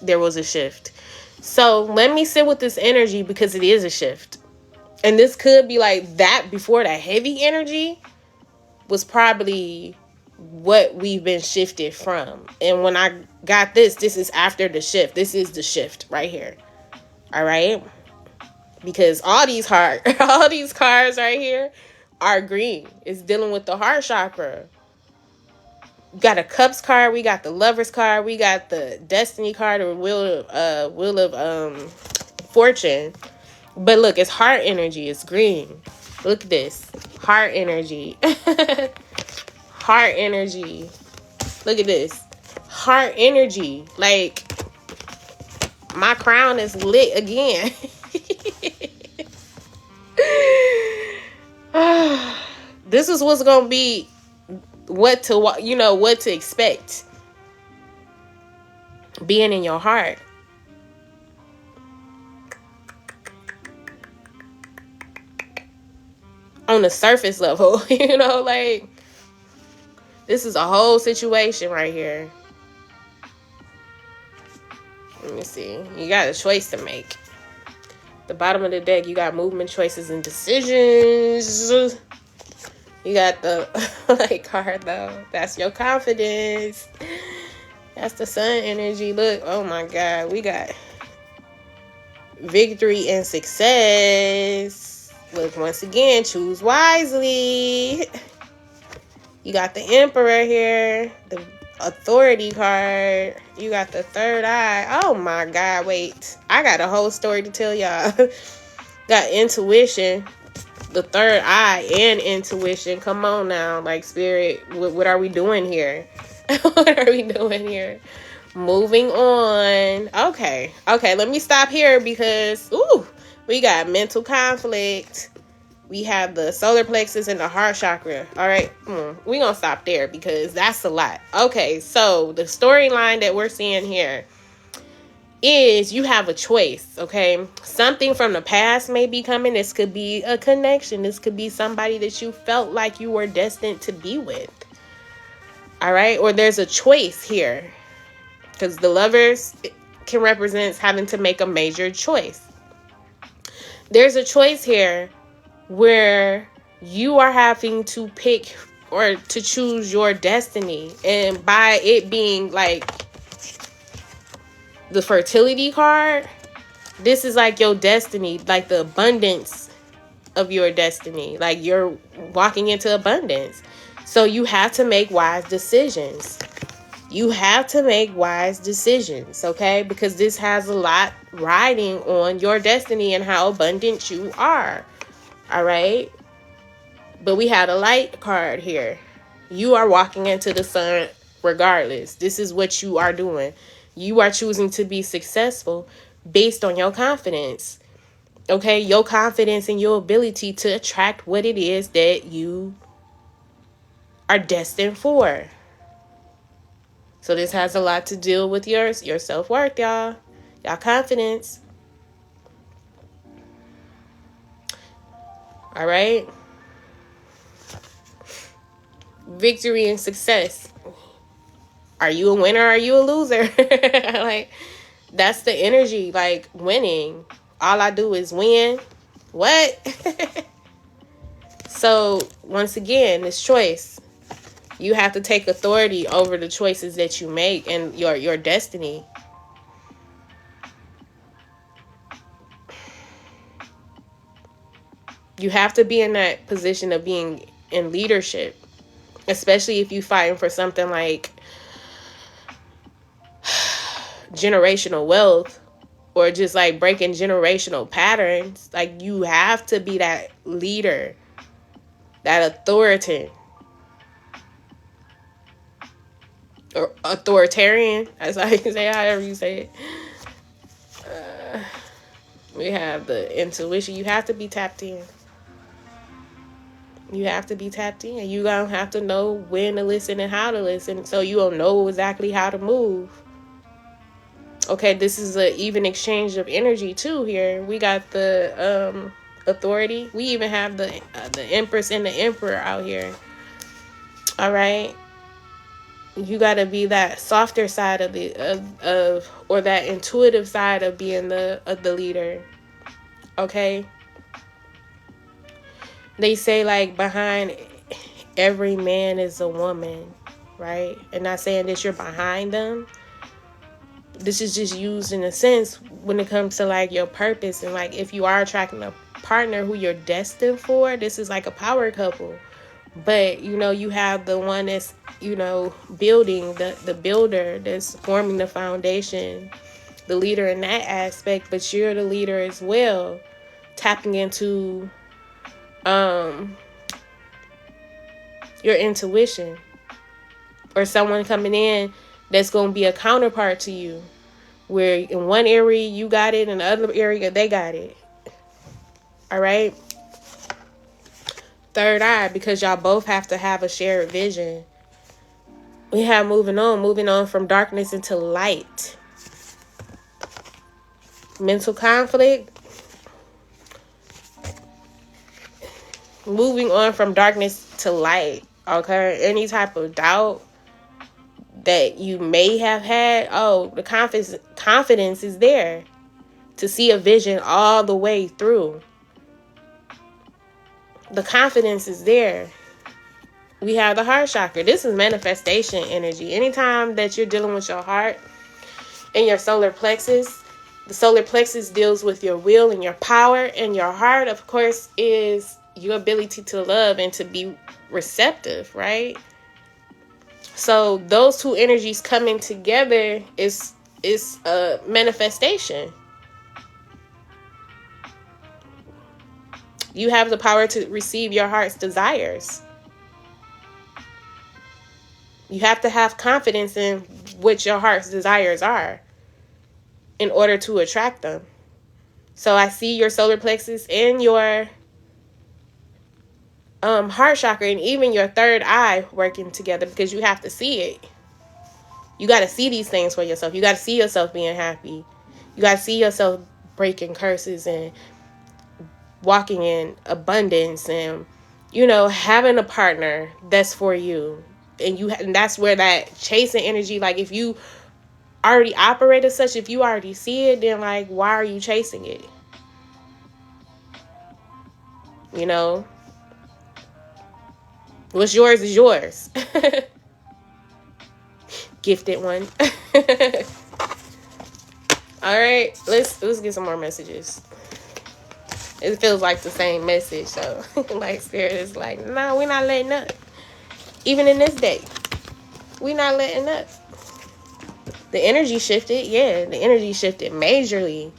there was a shift. So let me sit with this energy because it is a shift. And this could be that before the heavy energy was probably what we've been shifted from. And when I got this is after the shift. This is the shift right here. All right? Because all these cards right here are green. It's dealing with the heart chakra. We got a Cups card. We got the Lovers card. We got the Destiny card or Wheel of Fortune. But look, it's heart energy. It's green. Look at this. Heart energy. Heart energy. Look at this. Heart energy. My crown is lit again. This is what's going to be what to expect. Being in your heart. On the surface level, this is a whole situation right here. Let me see. You got a choice to make. The bottom of the deck, you got movement, choices, and decisions. You got the card though. That's your confidence. That's the sun energy. Look, oh my God, we got victory and success. Look, once again, choose wisely. You got the Emperor here, the Authority card. You got the Third Eye. Oh my God, wait. I got a whole story to tell y'all. Got Intuition, the Third Eye, and Intuition. Come on now, like Spirit, what are we doing here? What are we doing here? Moving on. Okay, let me stop here because, we got mental conflict. We have the solar plexus and the heart chakra. All right, we're going to stop there because that's a lot. Okay, so the storyline that we're seeing here is you have a choice, okay? Something from the past may be coming. This could be a connection. This could be somebody that you felt like you were destined to be with. All right, or there's a choice here because the Lovers can represent having to make a major choice. There's a choice here where you are having to pick or to choose your destiny. And by it being like the fertility card, this is like your destiny, like the abundance of your destiny. Like you're walking into abundance. So you have to make wise decisions. You have to make wise decisions, okay? Because this has a lot riding on your destiny and how abundant you are. All right, but we had a light card here. You are walking into the sun regardless. This is what you are doing. You are choosing to be successful based on your confidence. Okay, your confidence and your ability to attract what it is that you are destined for. So this has a lot to do with your self-worth, y'all. Y'all confidence. All right. Victory and success. Are you a winner or are you a loser? Like, that's the energy, like winning. All I do is win. What? So, once again, this choice. You have to take authority over the choices that you make and your destiny. You have to be in that position of being in leadership, especially if you're fighting for something like generational wealth or just like breaking generational patterns. Like you have to be that leader, that authority or authoritarian, as I can say, however you say it. We have the intuition. You have to be tapped in. You have to be tapped in. You gonna have to know when to listen and how to listen, so you will know exactly how to move. Okay, this is an even exchange of energy too. Here we got the authority. We even have the Empress and the Emperor out here. All right, you got to be that softer side of the or that intuitive side of being the leader. Okay. They say like behind every man is a woman, right? And not saying that you're behind them. This is just used in a sense when it comes to like your purpose and like if you are attracting a partner who you're destined for, this is like a power couple. But you have the one that's building, the builder that's forming the foundation, the leader in that aspect, but you're the leader as well, tapping into your intuition, or someone coming in that's going to be a counterpart to you, where in one area you got it, in the other area they got it. All right. Third eye, because y'all both have to have a shared vision. We have moving on from darkness into light. Mental conflict. Moving on from darkness to light. Okay, any type of doubt that you may have had, the confidence is there to see a vision all the way through. The confidence is there. We have the heart chakra. This is manifestation energy. Anytime that you're dealing with your heart and your solar plexus, The solar plexus deals with your will and your power, and your heart, of course, is your ability to love and to be receptive, right? So those two energies coming together is a manifestation. You have the power to receive your heart's desires. You have to have confidence in what your heart's desires are in order to attract them. So I see your solar plexus and your heart chakra and even your third eye working together, because you have to see it. You got to see these things for yourself. You got to see yourself being happy. You got to see yourself breaking curses and walking in abundance, and having a partner that's for you. And that's where that chasing energy, like, if you already operate as such, if you already see it, then like, why are you chasing it? What's yours is yours. Gifted one. All right, let's get some more messages. It feels like the same message, so like Spirit is like, no, we're not letting up. Even in this day, we're not letting up. The energy shifted. Yeah, the energy shifted majorly.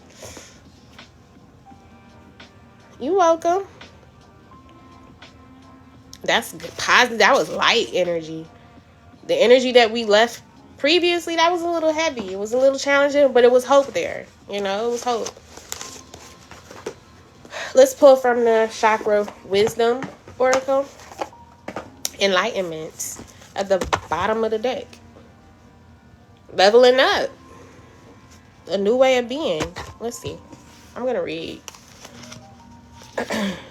You welcome. That's positive. That was light energy. The energy that we left previously, that was a little heavy. It was a little challenging, but it was hope there. It was hope. Let's pull from the Chakra Wisdom Oracle. Enlightenment at the bottom of the deck. Leveling up. A new way of being. Let's see. I'm going to read.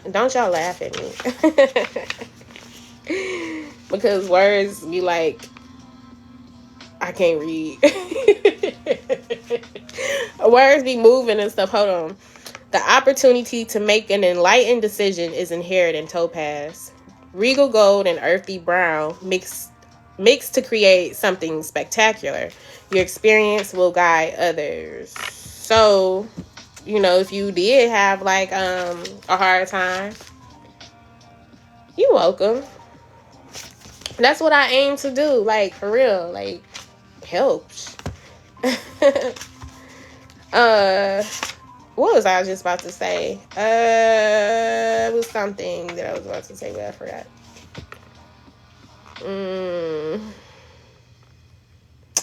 Don't y'all laugh at me. Because words be like, I can't read. Words be moving and stuff. Hold on. The opportunity to make an enlightened decision is inherent in topaz. Regal gold and earthy brown mix to create something spectacular. Your experience will guide others. So, if you did have like a hard time, you're welcome. That's what I aim to do. Like, for real, like, helps. What was I just about to say? It was something that I was about to say, but I forgot.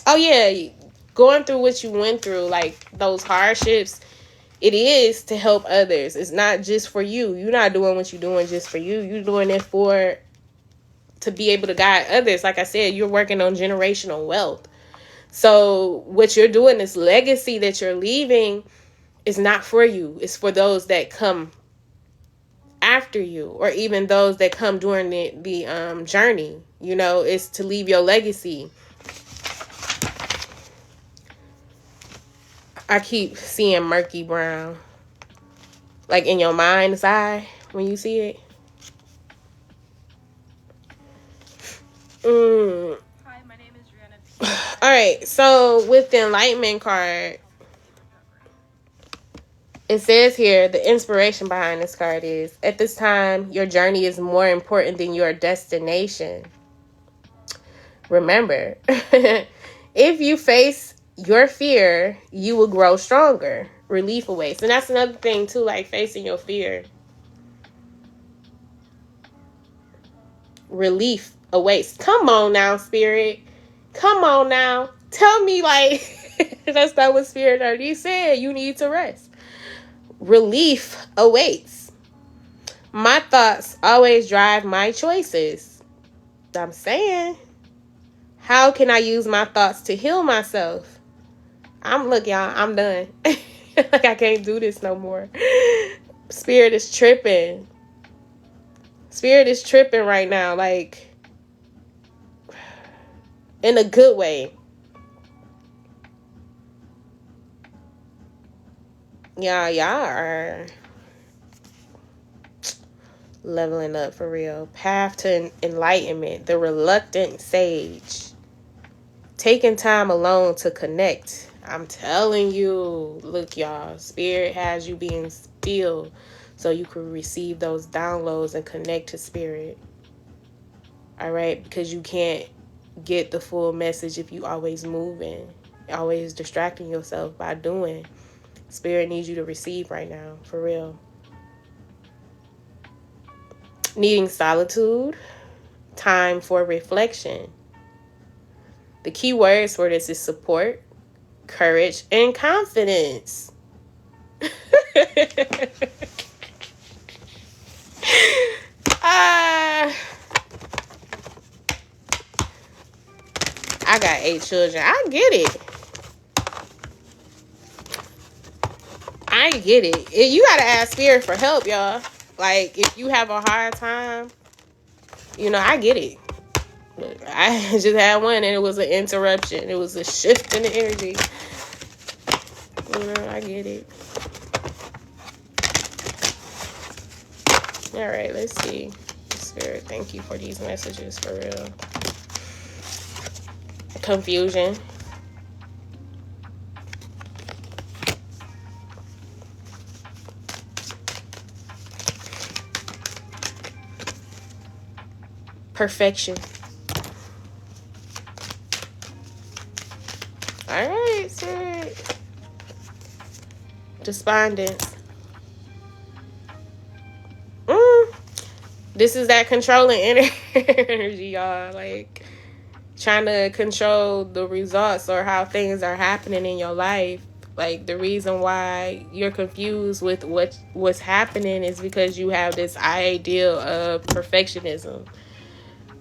Oh yeah, going through what you went through, like those hardships, it is to help others. It's not just for you. You're not doing what you're doing just for you. You're doing it to be able to guide others. Like I said, you're working on generational wealth. So what you're doing, this legacy that you're leaving, is not for you. It's for those that come after you, or even those that come during the journey. It's to leave your legacy. I keep seeing murky brown, like in your mind's eye when you see it. Hi, my name is Rihanna. All right, so with the Enlightenment card, it says here, the inspiration behind this card is, at this time, your journey is more important than your destination. Remember, if you face your fear, you will grow stronger. Relief awaits. And that's another thing too, like facing your fear. Relief awaits. Come on now, Spirit. Come on now. Tell me, like, that's not what Spirit already said. You need to rest. Relief awaits. My thoughts always drive my choices. I'm saying, how can I use my thoughts to heal myself? Look, y'all, I'm done. Like, I can't do this no more. Spirit is tripping. Spirit is tripping right now, like, in a good way. Y'all are leveling up for real. Path to enlightenment. The reluctant sage. Taking time alone to connect. I'm telling you. Look, y'all. Spirit has you being still so you can receive those downloads and connect to spirit. All right? Because you can't get the full message if you always moving, always distracting yourself by doing. Spirit needs you to receive right now, for real. Needing solitude, time for reflection. The key words for this is support, courage, and confidence. I got 8 children. I get it. I get it. You gotta ask spirit for help, y'all. Like, if you have a hard time, I get it. But I just had one and it was an interruption. It was a shift in the energy. I get it. All right, let's see. Spirit, thank you for these messages, for real. Confusion. Perfection. All right, Spirit. Despondence. This is that controlling energy, y'all. Like, trying to control the results or how things are happening in your life. Like, the reason why you're confused with what's happening is because you have this ideal of perfectionism.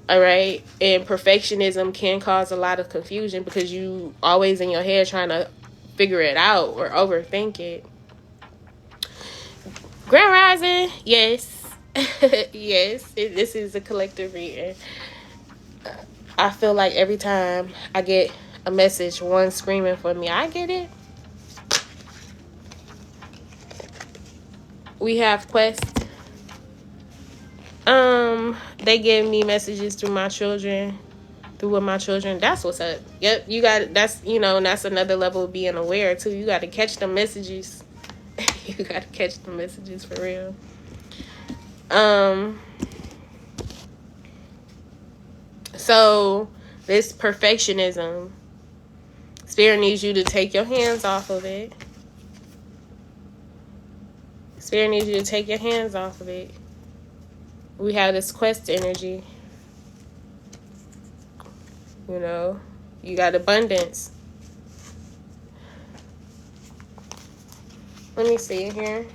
All right? And perfectionism can cause a lot of confusion because you always in your head trying to figure it out or overthink it. Grand Rising, yes. Yes, this is a collective reading. I feel like every time I get a message, one screaming for me, I get it. We have quests. They give me messages through my children, with my children. That's what's up. Yep, you got it. That's that's another level of being aware too. You got to catch the messages. You got to catch the messages for real. So this perfectionism, Spirit needs you to take your hands off of it. Spirit needs you to take your hands off of it. We have this quest energy. You got abundance. Let me see here.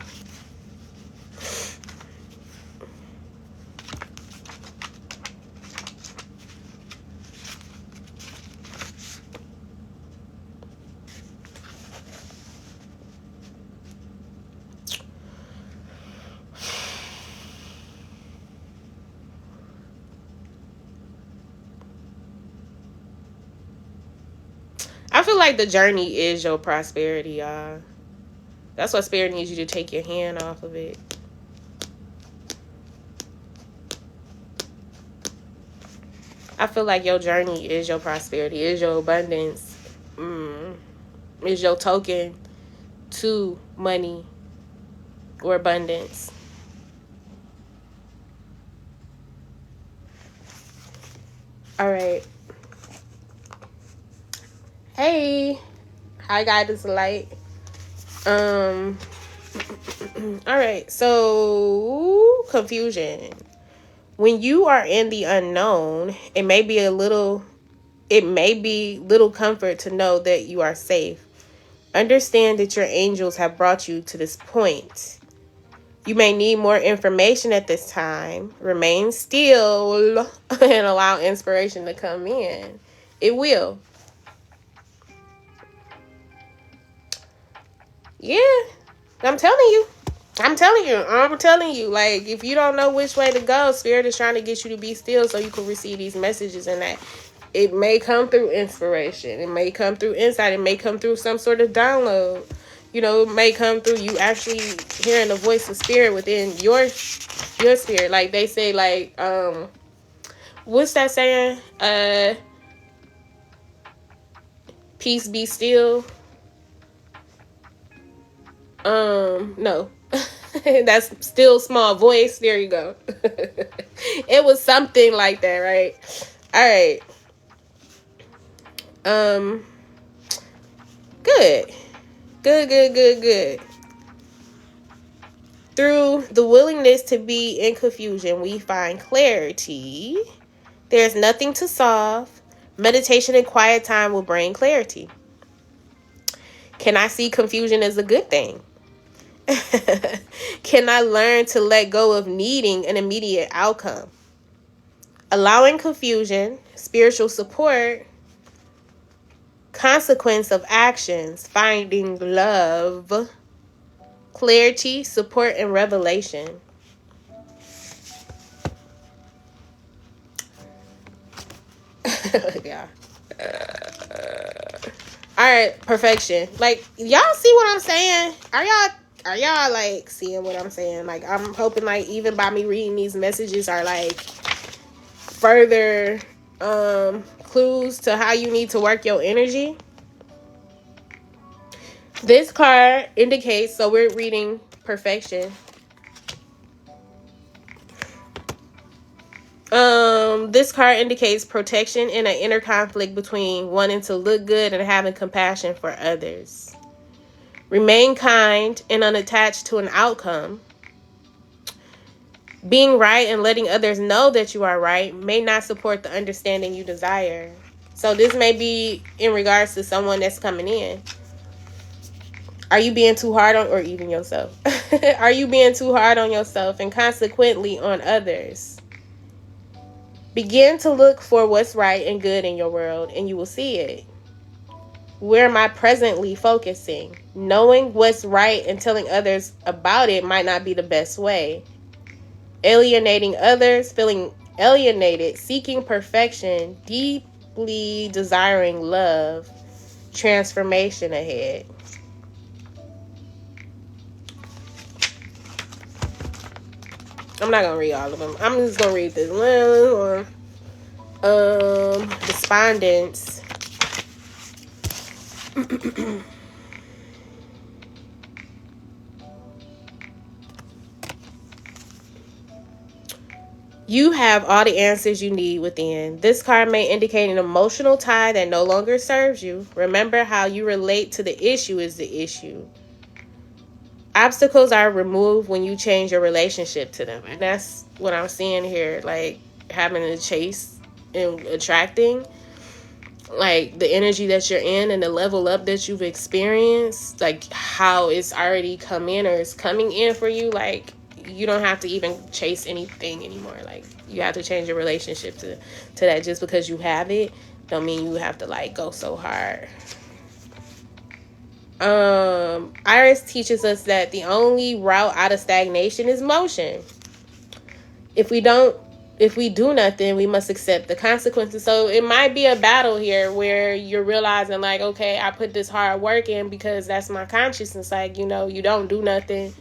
I feel like the journey is your prosperity, y'all. That's why Spirit needs you to take your hand off of it. I feel like your journey is your prosperity, is your abundance, is your token to money or abundance. All right. Hey, hi guidance light. All right, so confusion. When you are in the unknown, it may be little comfort to know that you are safe. Understand that your angels have brought you to this point. You may need more information at this time. Remain still and allow inspiration to come in. It will. Yeah, I'm telling you. Like, if you don't know which way to go, Spirit is trying to get you to be still so you can receive these messages, and that it may come through inspiration. It may come through insight. It may come through some sort of download. It may come through you actually hearing the voice of Spirit within your spirit. Like they say, like, what's that saying? Peace be still. No. That's still small voice. There you go. It was something like that, right? All right. Good. Good. Through the willingness to be in confusion, we find clarity. There's nothing to solve. Meditation and quiet time will bring clarity. Can I see confusion as a good thing? Can I learn to let go of needing an immediate outcome? Allowing confusion, spiritual support, consequence of actions, finding love, clarity, support, and revelation. Yeah. All right, perfection. Like, y'all see what I'm saying? Are y'all like seeing what I'm saying? Like, I'm hoping like even by me reading these messages are like further clues to how you need to work your energy. This card indicates, so we're reading perfection. This card indicates protection in an inner conflict between wanting to look good and having compassion for others. Remain kind and unattached to an outcome. Being right and letting others know that you are right may not support the understanding you desire. So this may be in regards to someone that's coming in. Are you being too hard on, or even yourself? Are you being too hard on yourself and consequently on others? Begin to look for what's right and good in your world, and you will see it. Where am I presently focusing? Knowing what's right and telling others about it might not be the best way. Alienating others, feeling alienated, seeking perfection, deeply desiring love, transformation ahead. I'm not going to read all of them. I'm just going to read this one. Despondence. You have all the answers you need within. This card may indicate an emotional tie that no longer serves you. Remember, how you relate to the issue is the issue. Obstacles are removed when you change your relationship to them. And that's what I'm seeing here. Like, having to chase and attracting. Like, the energy that you're in and the level up that you've experienced. Like, how it's already come in or is coming in for you. Like, you don't have to even chase anything anymore. Like, you have to change your relationship to that. Just because you have it don't mean you have to like go so hard. Iris teaches us that the only route out of stagnation is motion. If we do nothing, we must accept the consequences. So it might be a battle here where you're realizing like, okay, I put this hard work in because that's my consciousness. Like, you don't do nothing.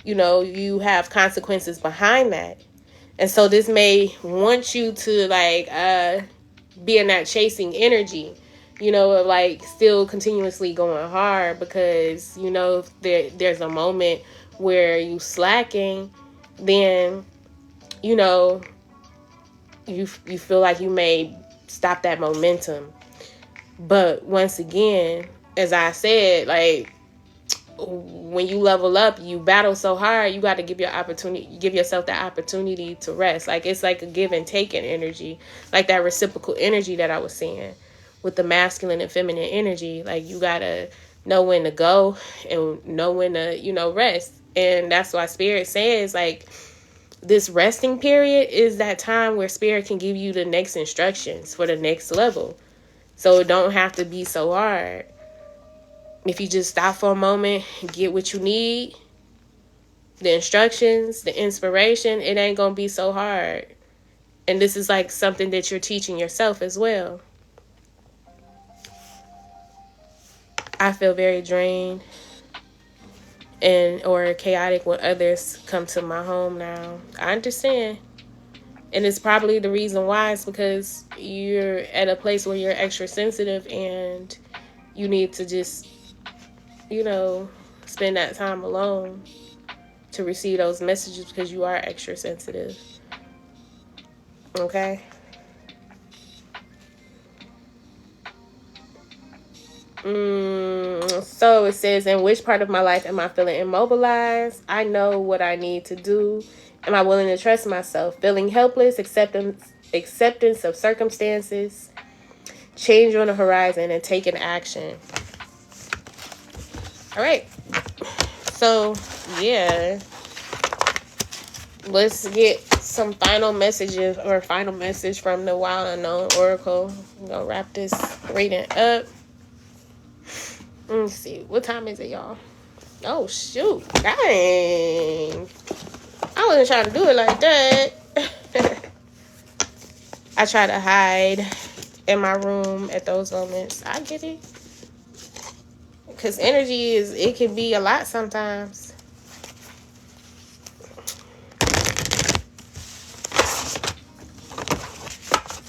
You have consequences behind that. And so this may want you to like be in that chasing energy, of like still continuously going hard, because if there's a moment where you slacking, then you feel like you may stop that momentum. But once again, as I said, like, when you level up, you battle so hard, you got to give yourself the opportunity to rest. Like, it's like a give and take in energy, like that reciprocal energy that I was saying with the masculine and feminine energy. Like, you got to know when to go and know when to, rest. And that's why Spirit says, like, this resting period is that time where Spirit can give you the next instructions for the next level. So it don't have to be so hard. If you just stop for a moment, get what you need, the instructions, the inspiration, it ain't going to be so hard. And this is like something that you're teaching yourself as well. I feel very drained or chaotic when others come to my home now. I understand. And it's probably the reason why. It's because you're at a place where you're extra sensitive and you need to just, spend that time alone to receive those messages because you are extra sensitive. Okay? So it says, in which part of my life am I feeling immobilized? I know what I need to do. Am I willing to trust myself? Feeling helpless, acceptance of circumstances, change on the horizon, and taking action. All right. So, yeah. Let's get some final messages or final message from the Wild Unknown Oracle. I'm going to wrap this reading up. Let's see. What time is it, y'all? Oh, shoot. Dang. I wasn't trying to do it like that. I try to hide in my room at those moments. I get it. Because energy it can be a lot sometimes.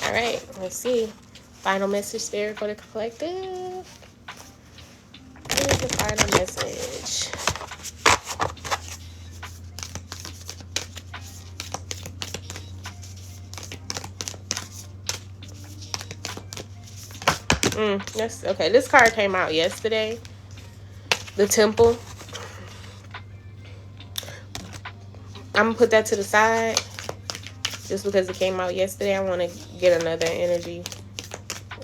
All right. Let's see. Final message, Spirit, for the collective. Here's the final message. That's okay. This card came out yesterday. The Temple. I'm gonna put that to the side just because it came out yesterday. I want to get another energy.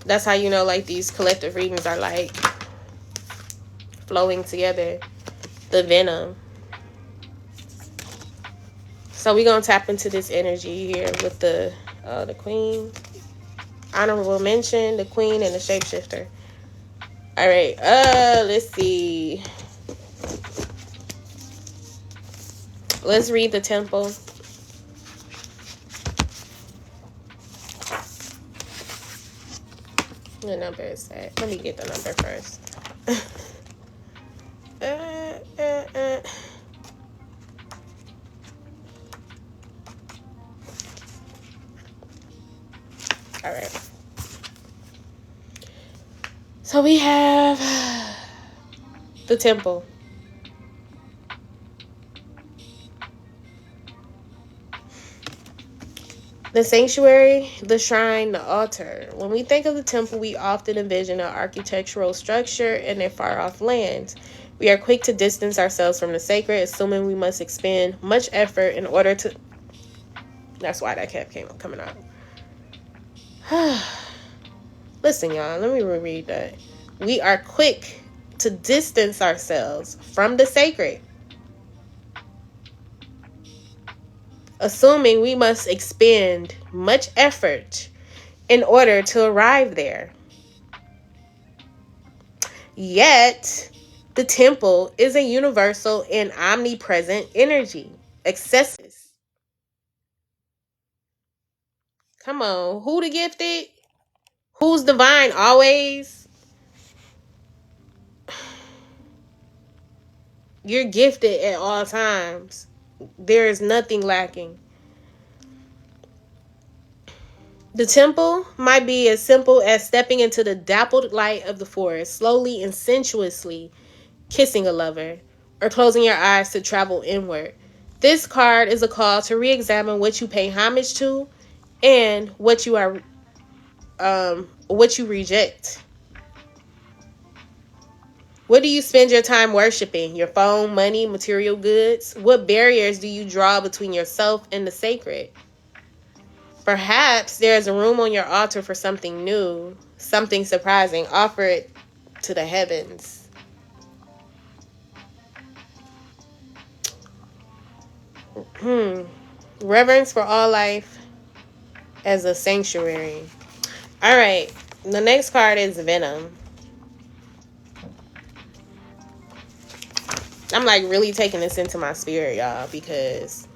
That's how you know, like, these collective readings are like flowing together. The Venom. So we're gonna tap into this energy here with the Queen. Honorable mention, the Queen, and the Shapeshifter. All right. Let's see. Let's read the Temple. The number is that. Let me get the number first. All right. So we have the Temple. The sanctuary, the shrine, the altar. When we think of the temple, we often envision an architectural structure in a far-off land. We are quick to distance ourselves from the sacred, assuming we must expend much effort in order to... That's why that kept coming out. Listen, y'all, let me reread that. We are quick to distance ourselves from the sacred, assuming we must expend much effort in order to arrive there. Yet, the temple is a universal and omnipresent energy. Accesses. Come on, who the gifted? Who's divine always? You're gifted at all times. There is nothing lacking. The temple might be as simple as stepping into the dappled light of the forest, slowly and sensuously kissing a lover, or closing your eyes to travel inward. This card is a call to re-examine what you pay homage to and what you reject. What do you spend your time worshiping? Your phone, money, material goods? What barriers do you draw between yourself and the sacred? Perhaps there is a room on your altar for something new, something surprising. Offer it to the heavens. Reverence for all life as a sanctuary. All right. The next card is Venom. I'm like really taking this into my spirit, y'all, because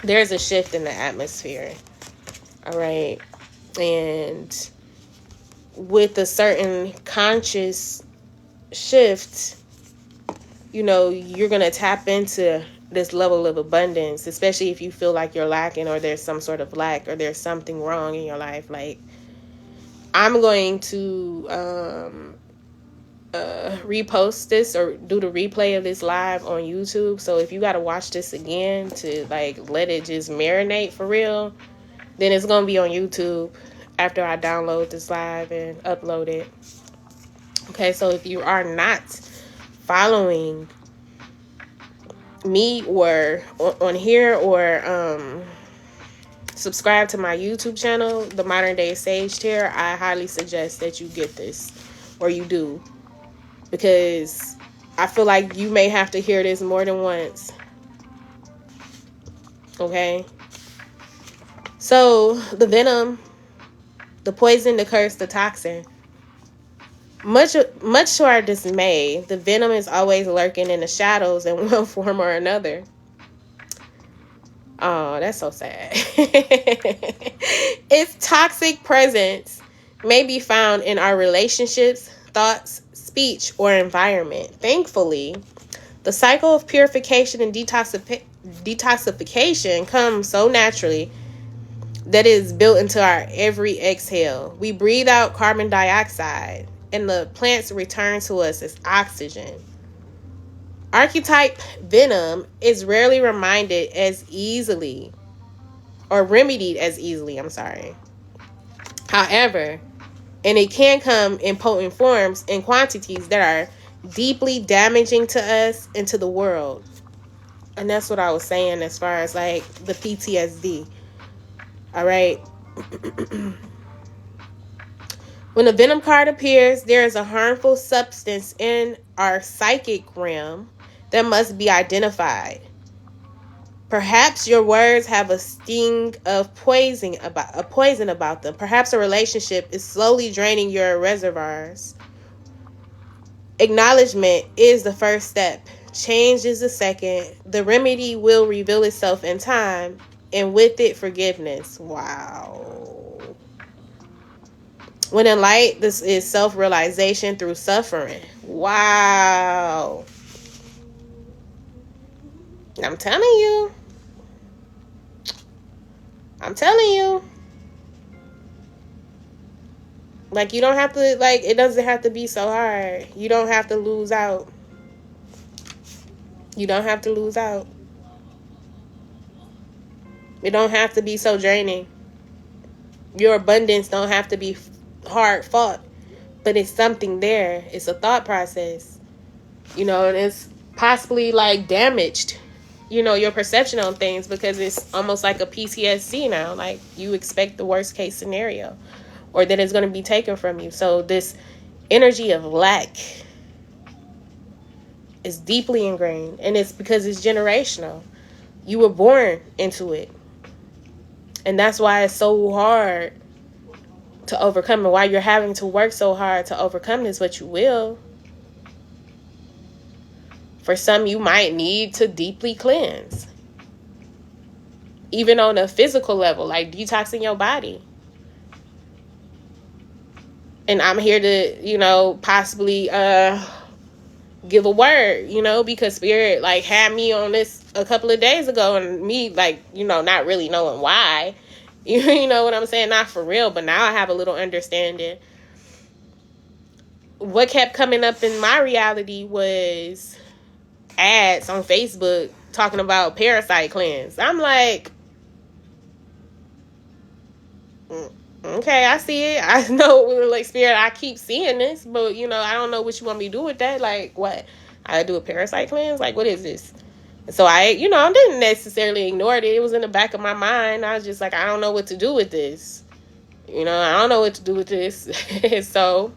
there's a shift in the atmosphere. All right. And with a certain conscious shift, you know, you're going to tap into this level of abundance, especially if you feel like you're lacking or there's some sort of lack or there's something wrong in your life. Like, I'm going to repost this or do the replay of this live on YouTube. So if you got to watch this again to like let it just marinate for real, then it's going to be on YouTube after I download this live and upload it. Okay, so if you are not following me or on here or subscribe to my YouTube channel, The Modern Day Sage Chair, I highly suggest that you get this, or you do, because I feel like you may have to hear this more than once. Okay? So, the venom, the poison, the curse, the toxin. Much to our dismay, the venom is always lurking in the shadows in one form or another. Oh, that's so sad. Its toxic presence may be found in our relationships, thoughts, speech, or environment. Thankfully, the cycle of purification and detoxification comes so naturally that it is built into our every exhale. We breathe out carbon dioxide, and the plants return to us as oxygen. Archetype venom is rarely reminded as easily, or remedied as easily, However, and it can come in potent forms and quantities that are deeply damaging to us and to the world. And that's what I was saying as far as like the PTSD. All right. When a venom card appears, there is a harmful substance in our psychic realm that must be identified. Perhaps your words have a sting of poison about them. Perhaps a relationship is slowly draining your reservoirs. Acknowledgement is the first step. Change is the second. The remedy will reveal itself in time, and with it, forgiveness. Wow. When in light, this is self-realization through suffering. Wow. I'm telling you. Like, you don't have to, like, it doesn't have to be so hard. You don't have to lose out. It don't have to be so draining. Your abundance don't have to be hard fought. But it's something there. It's a thought process. And it's possibly, like, damaged. Your perception on things, because it's almost like a PTSD now. Like, you expect the worst case scenario, or that it's going to be taken from you. So this energy of lack is deeply ingrained, and it's because it's generational. You were born into it, and that's why it's so hard to overcome, and why you're having to work so hard to overcome this. But you will. For some, you might need to deeply cleanse. Even on a physical level, like detoxing your body. And I'm here to, possibly give a word, because Spirit, like, had me on this a couple of days ago, and me, like, not really knowing why. You know what I'm saying? Not for real, but now I have a little understanding. What kept coming up in my reality was ads on Facebook talking about parasite cleanse. I'm like, okay, I see it. I know, like, Spirit, I keep seeing this, but, I don't know what you want me to do with that. Like, what? I do a parasite cleanse? Like, what is this? So I didn't necessarily ignore it. It was in the back of my mind. I was just like, I don't know what to do with this. I don't know what to do with this. So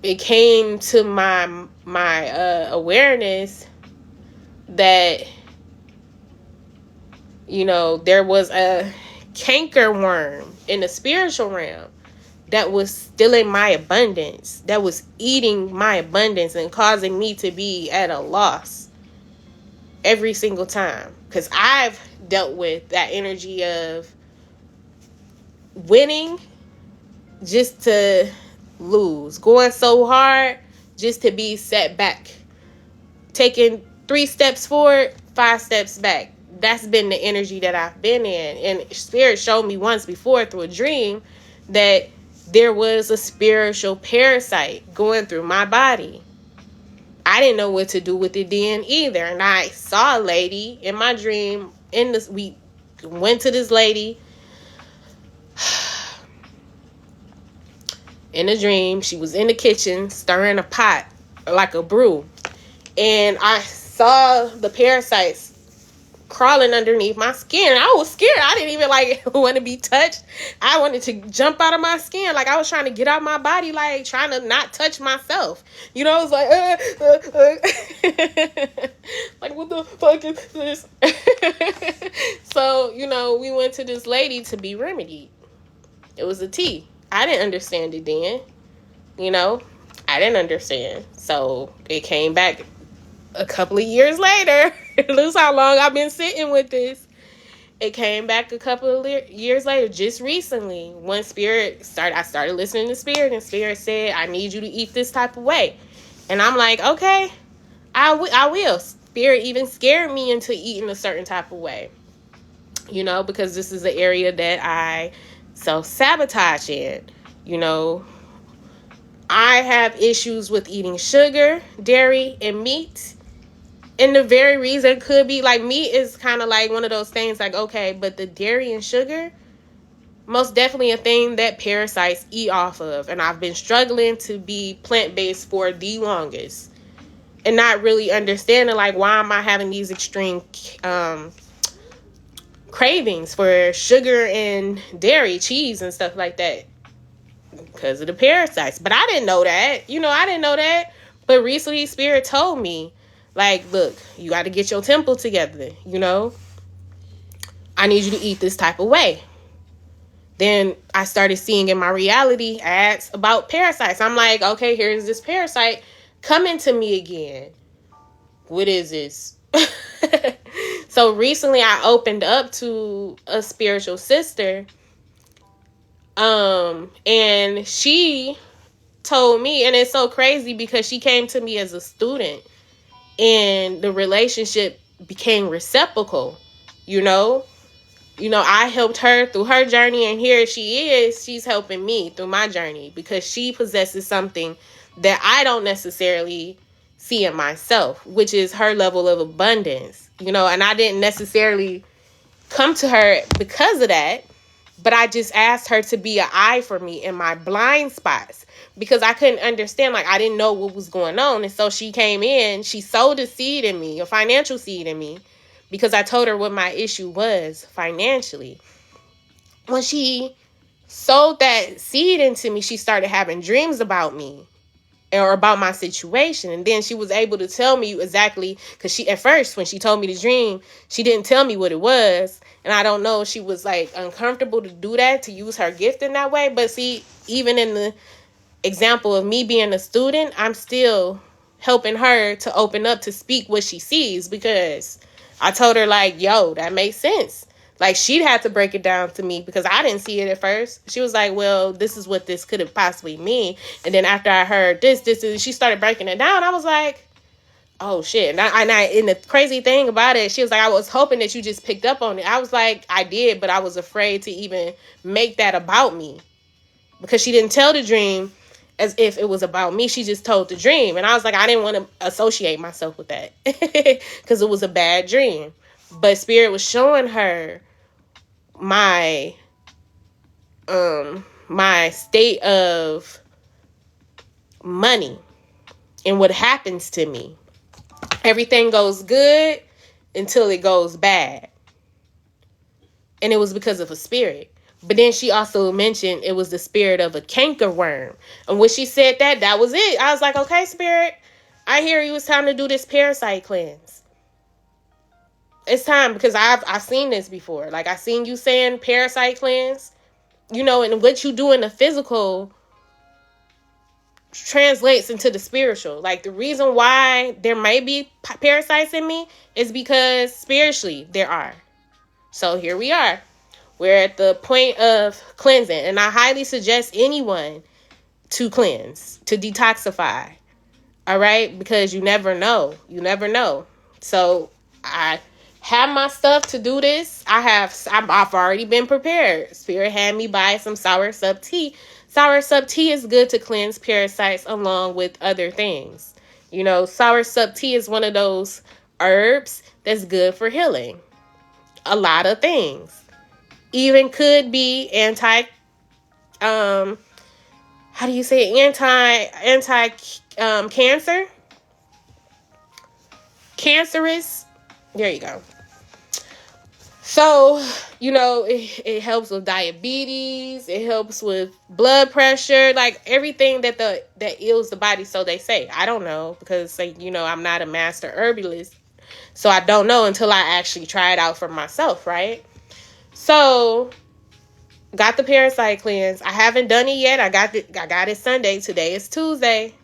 it came to my awareness that, there was a canker worm in the spiritual realm that was stealing my abundance, that was eating my abundance and causing me to be at a loss every single time. Because I've dealt with that energy of winning just to lose, going so hard just to be set back, taking 3 steps forward, 5 steps back. That's been the energy that I've been in. And Spirit showed me once before through a dream that there was a spiritual parasite going through my body. I didn't know what to do with it then either. And I saw a lady in my dream. We went to this lady in a dream. She was in the kitchen stirring a pot like a brew. And I saw the parasites crawling underneath my skin. I was scared. I didn't even want to be touched. I wanted to jump out of my skin. I was trying to get out my body, trying to not touch myself. I was like, what the fuck is this? So, we went to this lady to be remedied. It was a tea. I didn't understand it then. I didn't understand. So it came back a couple of years later. Lose how long I've been sitting with this. It came back a couple of years later, just recently, when I started listening to Spirit, and Spirit said, I need you to eat this type of way. And I'm like, okay, I will. Spirit even scared me into eating a certain type of way, because this is an area that I self-sabotage in. I have issues with eating sugar, dairy, and meat. And the very reason could be, meat is kind of one of those things, okay, but the dairy and sugar, most definitely a thing that parasites eat off of. And I've been struggling to be plant-based for the longest. And not really understanding, why am I having these extreme cravings for sugar and dairy, cheese, and stuff like that. Because of the parasites. But I didn't know that. I didn't know that. But recently, Spirit told me, look, you got to get your temple together, I need you to eat this type of way. Then I started seeing in my reality ads about parasites. I'm like, okay, here's this parasite coming to me again. What is this? So recently I opened up to a spiritual sister. And she told me, and it's so crazy because she came to me as a student. And the relationship became reciprocal, I helped her through her journey, and here she's helping me through my journey because she possesses something that I don't necessarily see in myself, which is her level of abundance, and I didn't necessarily come to her because of that, but I just asked her to be an eye for me in my blind spots. Because I couldn't understand, I didn't know what was going on. And so she came in, she sowed a seed in me, a financial seed in me, because I told her what my issue was financially. When she sowed that seed into me, she started having dreams about me or about my situation. And then she was able to tell me exactly, because at first, when she told me the dream, she didn't tell me what it was. And I don't know if she was uncomfortable to do that, to use her gift in that way. But see, even in the example of me being a student, I'm still helping her to open up to speak what she sees, because I told her yo, that makes sense. She'd have to break it down to me because I didn't see it at first. She was like, well, this is what this could have possibly mean. And then after I heard this, she started breaking it down. I was like, oh shit. And the crazy thing about it, she was like, I was hoping that you just picked up on it. I was like, I did, but I was afraid to even make that about me, because she didn't tell the dream as if it was about me. She just told the dream. And I was like, I didn't want to associate myself with that because it was a bad dream. But Spirit was showing her my state of money and what happens to me. Everything goes good until it goes bad. And it was because of a spirit. But then she also mentioned it was the spirit of a cankerworm. And when she said that was it. I was like, okay, Spirit, I hear you. It's time to do this parasite cleanse. It's time, because I've seen this before. I seen you saying parasite cleanse, and what you do in the physical translates into the spiritual. The reason why there may be parasites in me is because spiritually there are. So here we are. We're at the point of cleansing, and I highly suggest anyone to cleanse, to detoxify. All right? Because you never know. You never know. So I have my stuff to do this. I've already been prepared. Spirit had me buy some sour sub tea Soursop tea is good to cleanse parasites along with other things. You know, soursop tea is one of those herbs that's good for healing a lot of things. Even could be how do you say it? Anti cancer, cancerous. There you go. So, you know, it helps with diabetes. It helps with blood pressure, like everything that ails the body. So they say. I don't know because, like, you know, I'm not a master herbalist, so I don't know until I actually try it out for myself, right? So, got the parasite cleanse. I haven't done it yet. I got it Sunday. Today is Tuesday.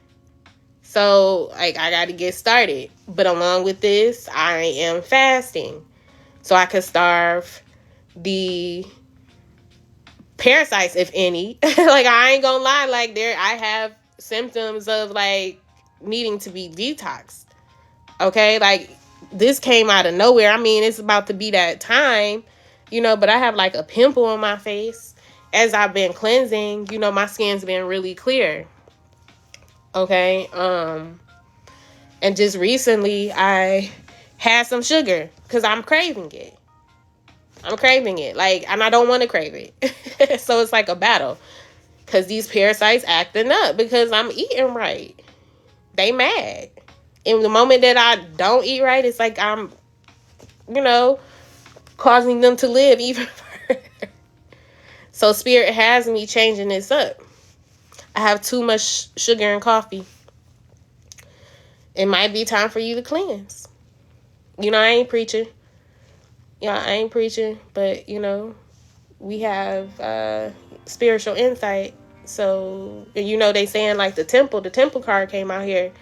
So, like, I got to get started. But along with this, I am fasting. So I could starve the parasites, if any. Like, I ain't gonna lie. Like, I have symptoms of, like, needing to be detoxed. Okay? Like, this came out of nowhere. I mean, it's about to be that time, you know, but I have, like, a pimple on my face. As I've been cleansing, you know, my skin's been really clear. Okay? And just recently, I had some sugar because I'm craving it. Like, and I don't want to crave it. So it's like a battle because these parasites acting up because I'm eating right. They mad. And the moment that I don't eat right, it's like I'm, you know, causing them to live even further. So spirit has me changing this up. I have too much sugar and coffee. It might be time for you to cleanse. You know, I ain't preaching. But, you know, we have spiritual insight. So, you know, they saying, like, the temple card came out here.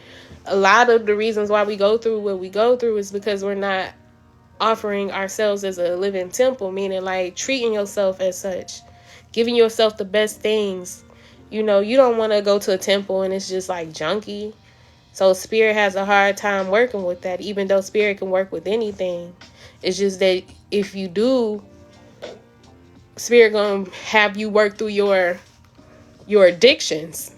A lot of the reasons why we go through what we go through is because we're not offering ourselves as a living temple, meaning, like, treating yourself as such, giving yourself the best things. You know, you don't want to go to a temple and it's just, like, junky. So spirit has a hard time working with that, even though spirit can work with anything. It's just that if you do, spirit gonna have you work through your addictions.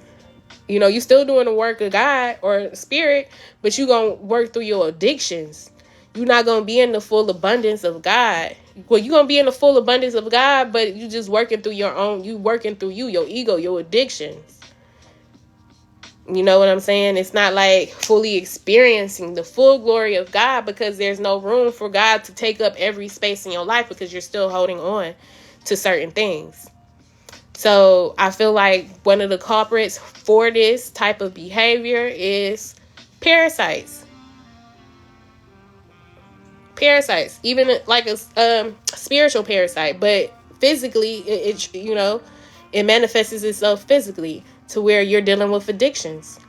You know, you still doing the work of God or spirit, but you gonna work through your addictions. You're not gonna be in the full abundance of God. Well, you're gonna be in the full abundance of God, but you just working through your ego, your addictions. You know what I'm saying? It's not like fully experiencing the full glory of God because there's no room for God to take up every space in your life because you're still holding on to certain things. So I feel like one of the culprits for this type of behavior is parasites. Parasites, even like a spiritual parasite, but physically, it you know, it manifests itself physically to where you're dealing with addictions.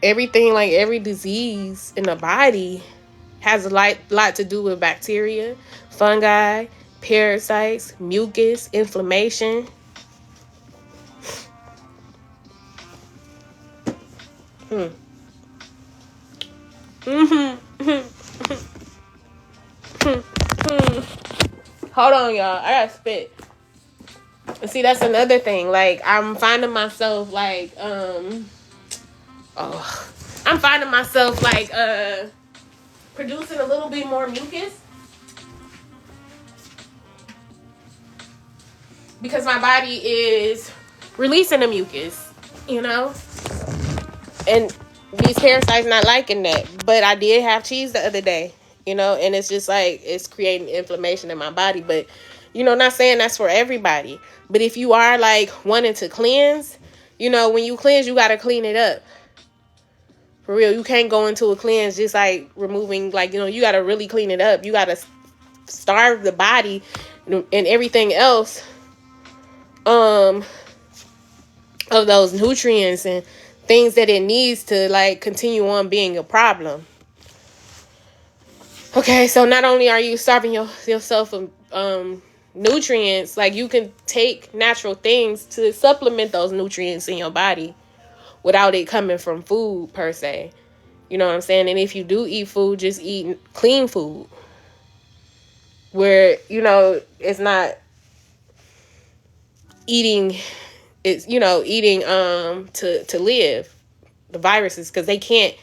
Everything, like every disease in the body has a lot to do with bacteria, fungi, parasites, mucus, inflammation. Hold on, y'all. I gotta spit. See, that's another thing. Like, I'm finding myself like, producing a little bit more mucus because my body is releasing the mucus, you know? And these parasites not liking that. But I did have cheese the other day, you know? And it's just like, it's creating inflammation in my body. But, you know, not saying that's for everybody. But if you are, like, wanting to cleanse, you know, when you cleanse, you got to clean it up. For real, you can't go into a cleanse just, like, removing, like, you know, you got to really clean it up. You got to starve the body and everything else of those nutrients and things that it needs to, like, continue on being a problem. Okay, so not only are you starving yourself of nutrients, like, you can take natural things to supplement those nutrients in your body without it coming from food per se. You know what I'm saying? And if you do eat food, just eat clean food. where, you know, it's not eating, it's, you know, eating to live, the viruses, because they can't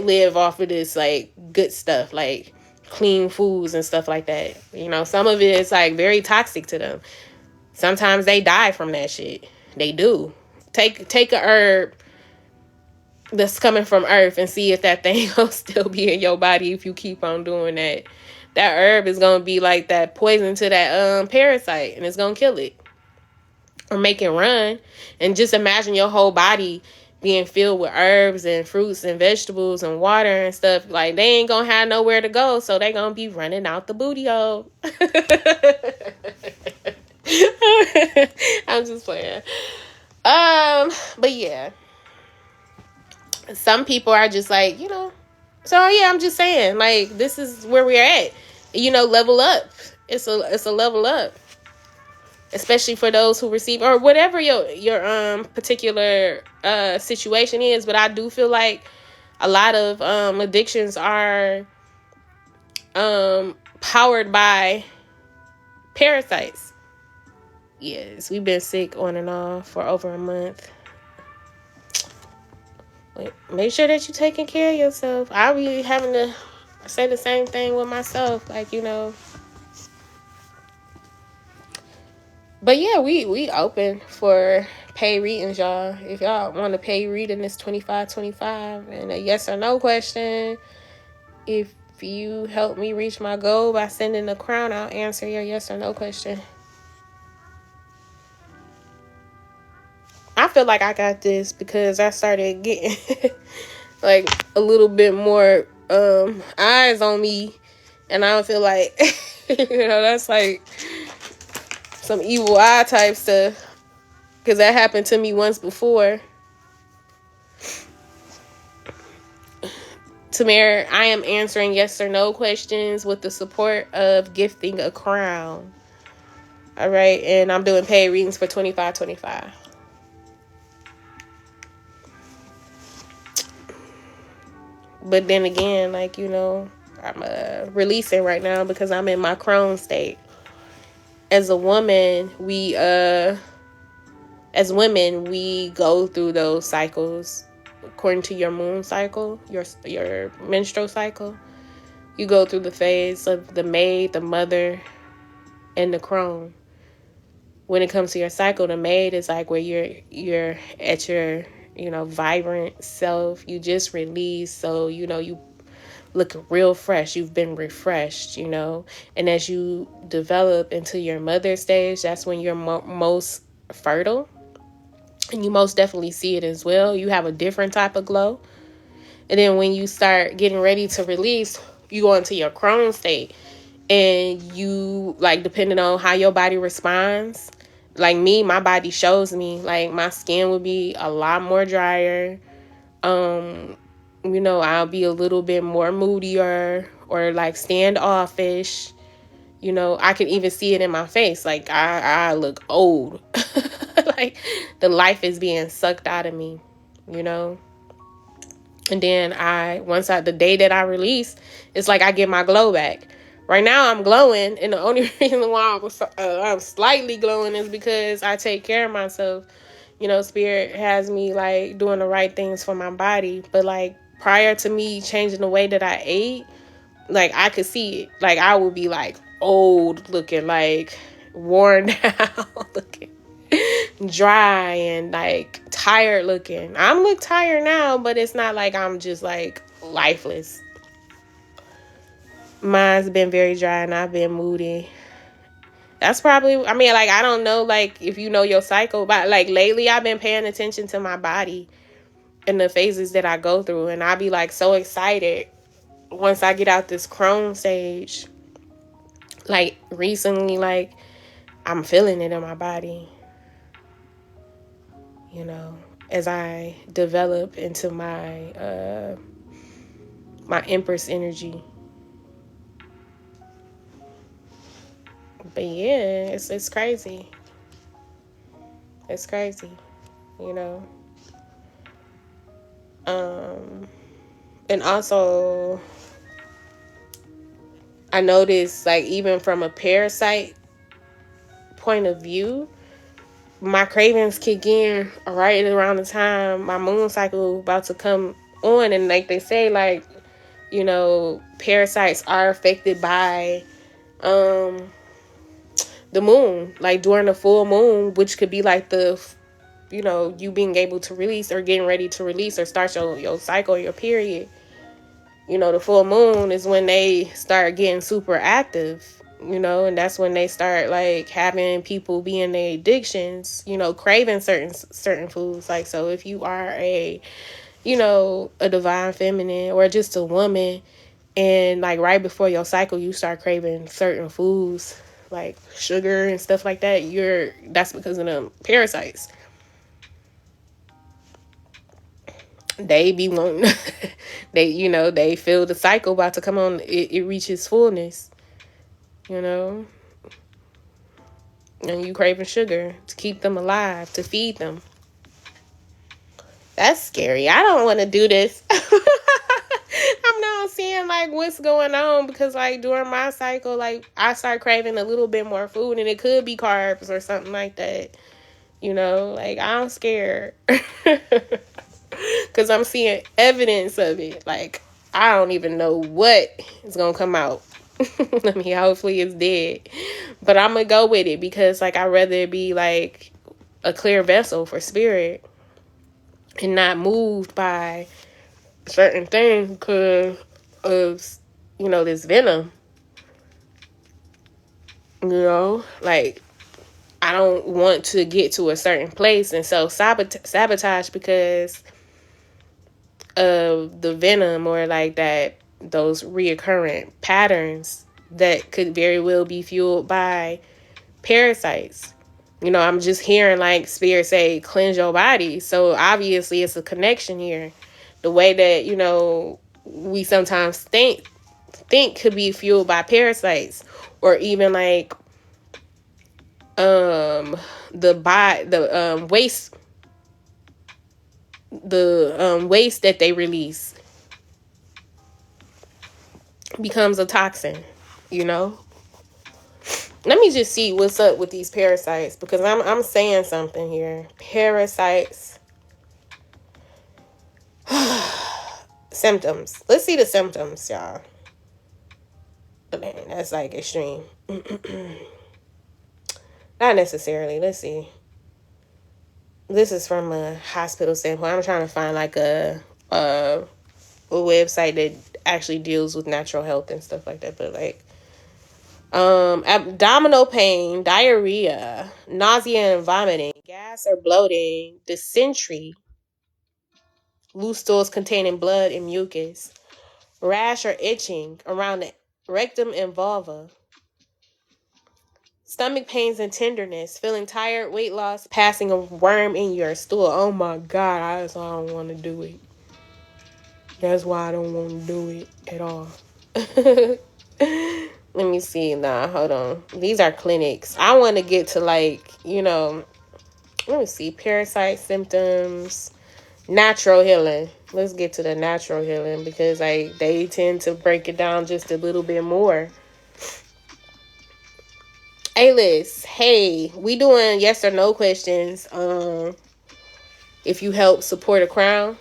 live off of this like good stuff, like clean foods and stuff like that. You know, some of it is like very toxic to them. Sometimes they die from that shit. They do. Take a herb that's coming from earth and see if that thing will still be in your body if you keep on doing that. That herb is gonna be like that poison to that parasite, and it's gonna kill it or make it run. And just imagine your whole body being filled with herbs and fruits and vegetables and water and stuff. Like, they ain't gonna have nowhere to go, so they gonna be running out the booty hole. I'm just playing. But yeah, some people are just like, you know. So yeah, I'm just saying, like, this is where we're at. You know, level up. It's a level up, especially for those who receive, or whatever your particular situation is. But I do feel like a lot of addictions are powered by parasites. Yes, we've been sick on and off for over a month. Make sure that you're taking care of yourself. I be having to say the same thing with myself, like, you know. But yeah, we open for pay readings, y'all. If y'all want to pay reading, it's $25.25 and a yes or no question. If you help me reach my goal by sending a crown, I'll answer your yes or no question. I feel like I got this because I started getting like a little bit more eyes on me, and I don't feel like you know, that's like some evil eye type stuff, because that happened to me once before. Tamara, I am answering yes or no questions with the support of gifting a crown. All right, and I'm doing paid readings for $25.25. But then again, like, you know, I'm releasing right now because I'm in my crone state. As a woman, we go through those cycles according to your moon cycle, your menstrual cycle. You go through the phase of the maid, the mother, and the crone. When it comes to your cycle, the maid is like where you're at your, you know, vibrant self. You just released, so, you know, you look real fresh. You've been refreshed, you know. And as you develop into your mother stage, that's when you're most fertile. And you most definitely see it as well. You have a different type of glow. And then when you start getting ready to release, you go into your crone state. And you, like, depending on how your body responds, like me, my body shows me, like, my skin will be a lot more drier. You know, I'll be a little bit more moodier or like standoffish. You know, I can even see it in my face. Like, I look old. Like, the life is being sucked out of me, you know. And then the day that I release, it's like I get my glow back. Right now I'm glowing, and the only reason why I'm slightly glowing is because I take care of myself. You know, Spirit has me like doing the right things for my body. But like prior to me changing the way that I ate, like I could see it. Like I would be like old looking, like worn down looking, dry and like tired looking. I'm look tired now, but it's not like I'm just like lifeless. Mine's been very dry and I've been moody. That's probably, I mean, like, I don't know, like, if you know your cycle, but like lately I've been paying attention to my body and the phases that I go through, and I be like so excited once I get out this crone stage. Like recently, like I'm feeling it in my body, you know, as I develop into my my Empress energy. But yeah, it's crazy. It's crazy, you know. And also, I noticed, like, even from a parasite point of view, my cravings kick in right around the time my moon cycle about to come on. And like they say, like, you know, parasites are affected by the moon, like during the full moon, which could be like the, you know, you being able to release or getting ready to release or start your cycle, your period. You know, the full moon is when they start getting super active, you know, and that's when they start like having people be in their addictions, you know, craving certain foods. Like, so if you are a, you know, a divine feminine or just a woman, and like right before your cycle you start craving certain foods like sugar and stuff like that, that's because of them parasites. They be wanting they, you know, they feel the cycle about to come on, it reaches fullness, you know, and you craving sugar to keep them alive, to feed them. That's scary. I don't want to do this. I'm not seeing like what's going on, because like during my cycle, like I start craving a little bit more food, and it could be carbs or something like that, you know, like I'm scared. Because I'm seeing evidence of it. Like, I don't even know what is going to come out. I mean, hopefully it's dead. But I'm going to go with it because, like, I'd rather it be, like, a clear vessel for spirit and not moved by certain things because of, you know, this venom. You know? Like, I don't want to get to a certain place and so sabotage because of the venom, or like that, those reoccurring patterns that could very well be fueled by parasites. You know, I'm just hearing like spirit say cleanse your body, so obviously it's a connection here. The way that, you know, we sometimes think could be fueled by parasites, or even like the waste that they release becomes a toxin, you know. Let me just see what's up with these parasites, because I'm saying something here. Parasites. Symptoms. Let's see the symptoms, y'all. Man, that's like extreme. Not necessarily. Let's see. This is from a hospital standpoint. I'm trying to find like a website that actually deals with natural health and stuff like that. But like, abdominal pain, diarrhea, nausea and vomiting, gas or bloating, dysentery, loose stools containing blood and mucus, rash or itching around the rectum and vulva, stomach pains and tenderness, feeling tired, weight loss, passing a worm in your stool. Oh my God, that's why I don't want to do it. That's why I don't want to do it at all. Let me see. Nah, hold on. These are clinics. I want to get to like, you know, let me see. Parasite symptoms, natural healing. Let's get to the natural healing, because like they tend to break it down just a little bit more. Hey, Liz. Hey, we doing yes or no questions. If you help support a crown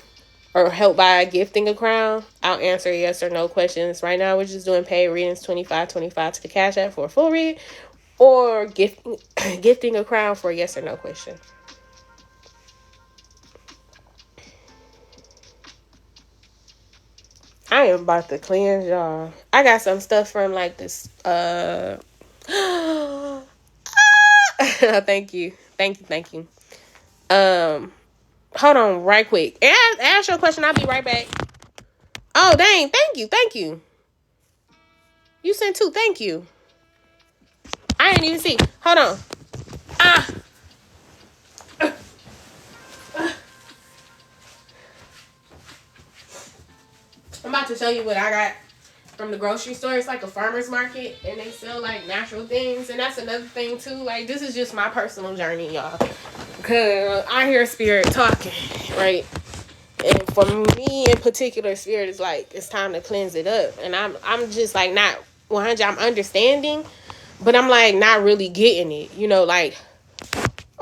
or help by gifting a crown, I'll answer yes or no questions. Right now, we're just doing paid readings, $25 to the Cash App for a full read, or gifting a crown for a yes or no question. I am about to cleanse y'all. I got some stuff from like this. Thank you. Hold on, right quick. Ask your question. I'll be right back. Oh, dang. Thank you. You sent two. Thank you. I didn't even see. Hold on. I'm about to show you what I got from the grocery store. It's like a farmer's market, and they sell like natural things. And that's another thing too. Like, this is just my personal journey, y'all. Because I hear spirit talking, right? And for me in particular, spirit is like, it's time to cleanse it up. And I'm just like not 100. I'm understanding, but I'm like not really getting it. You know, like,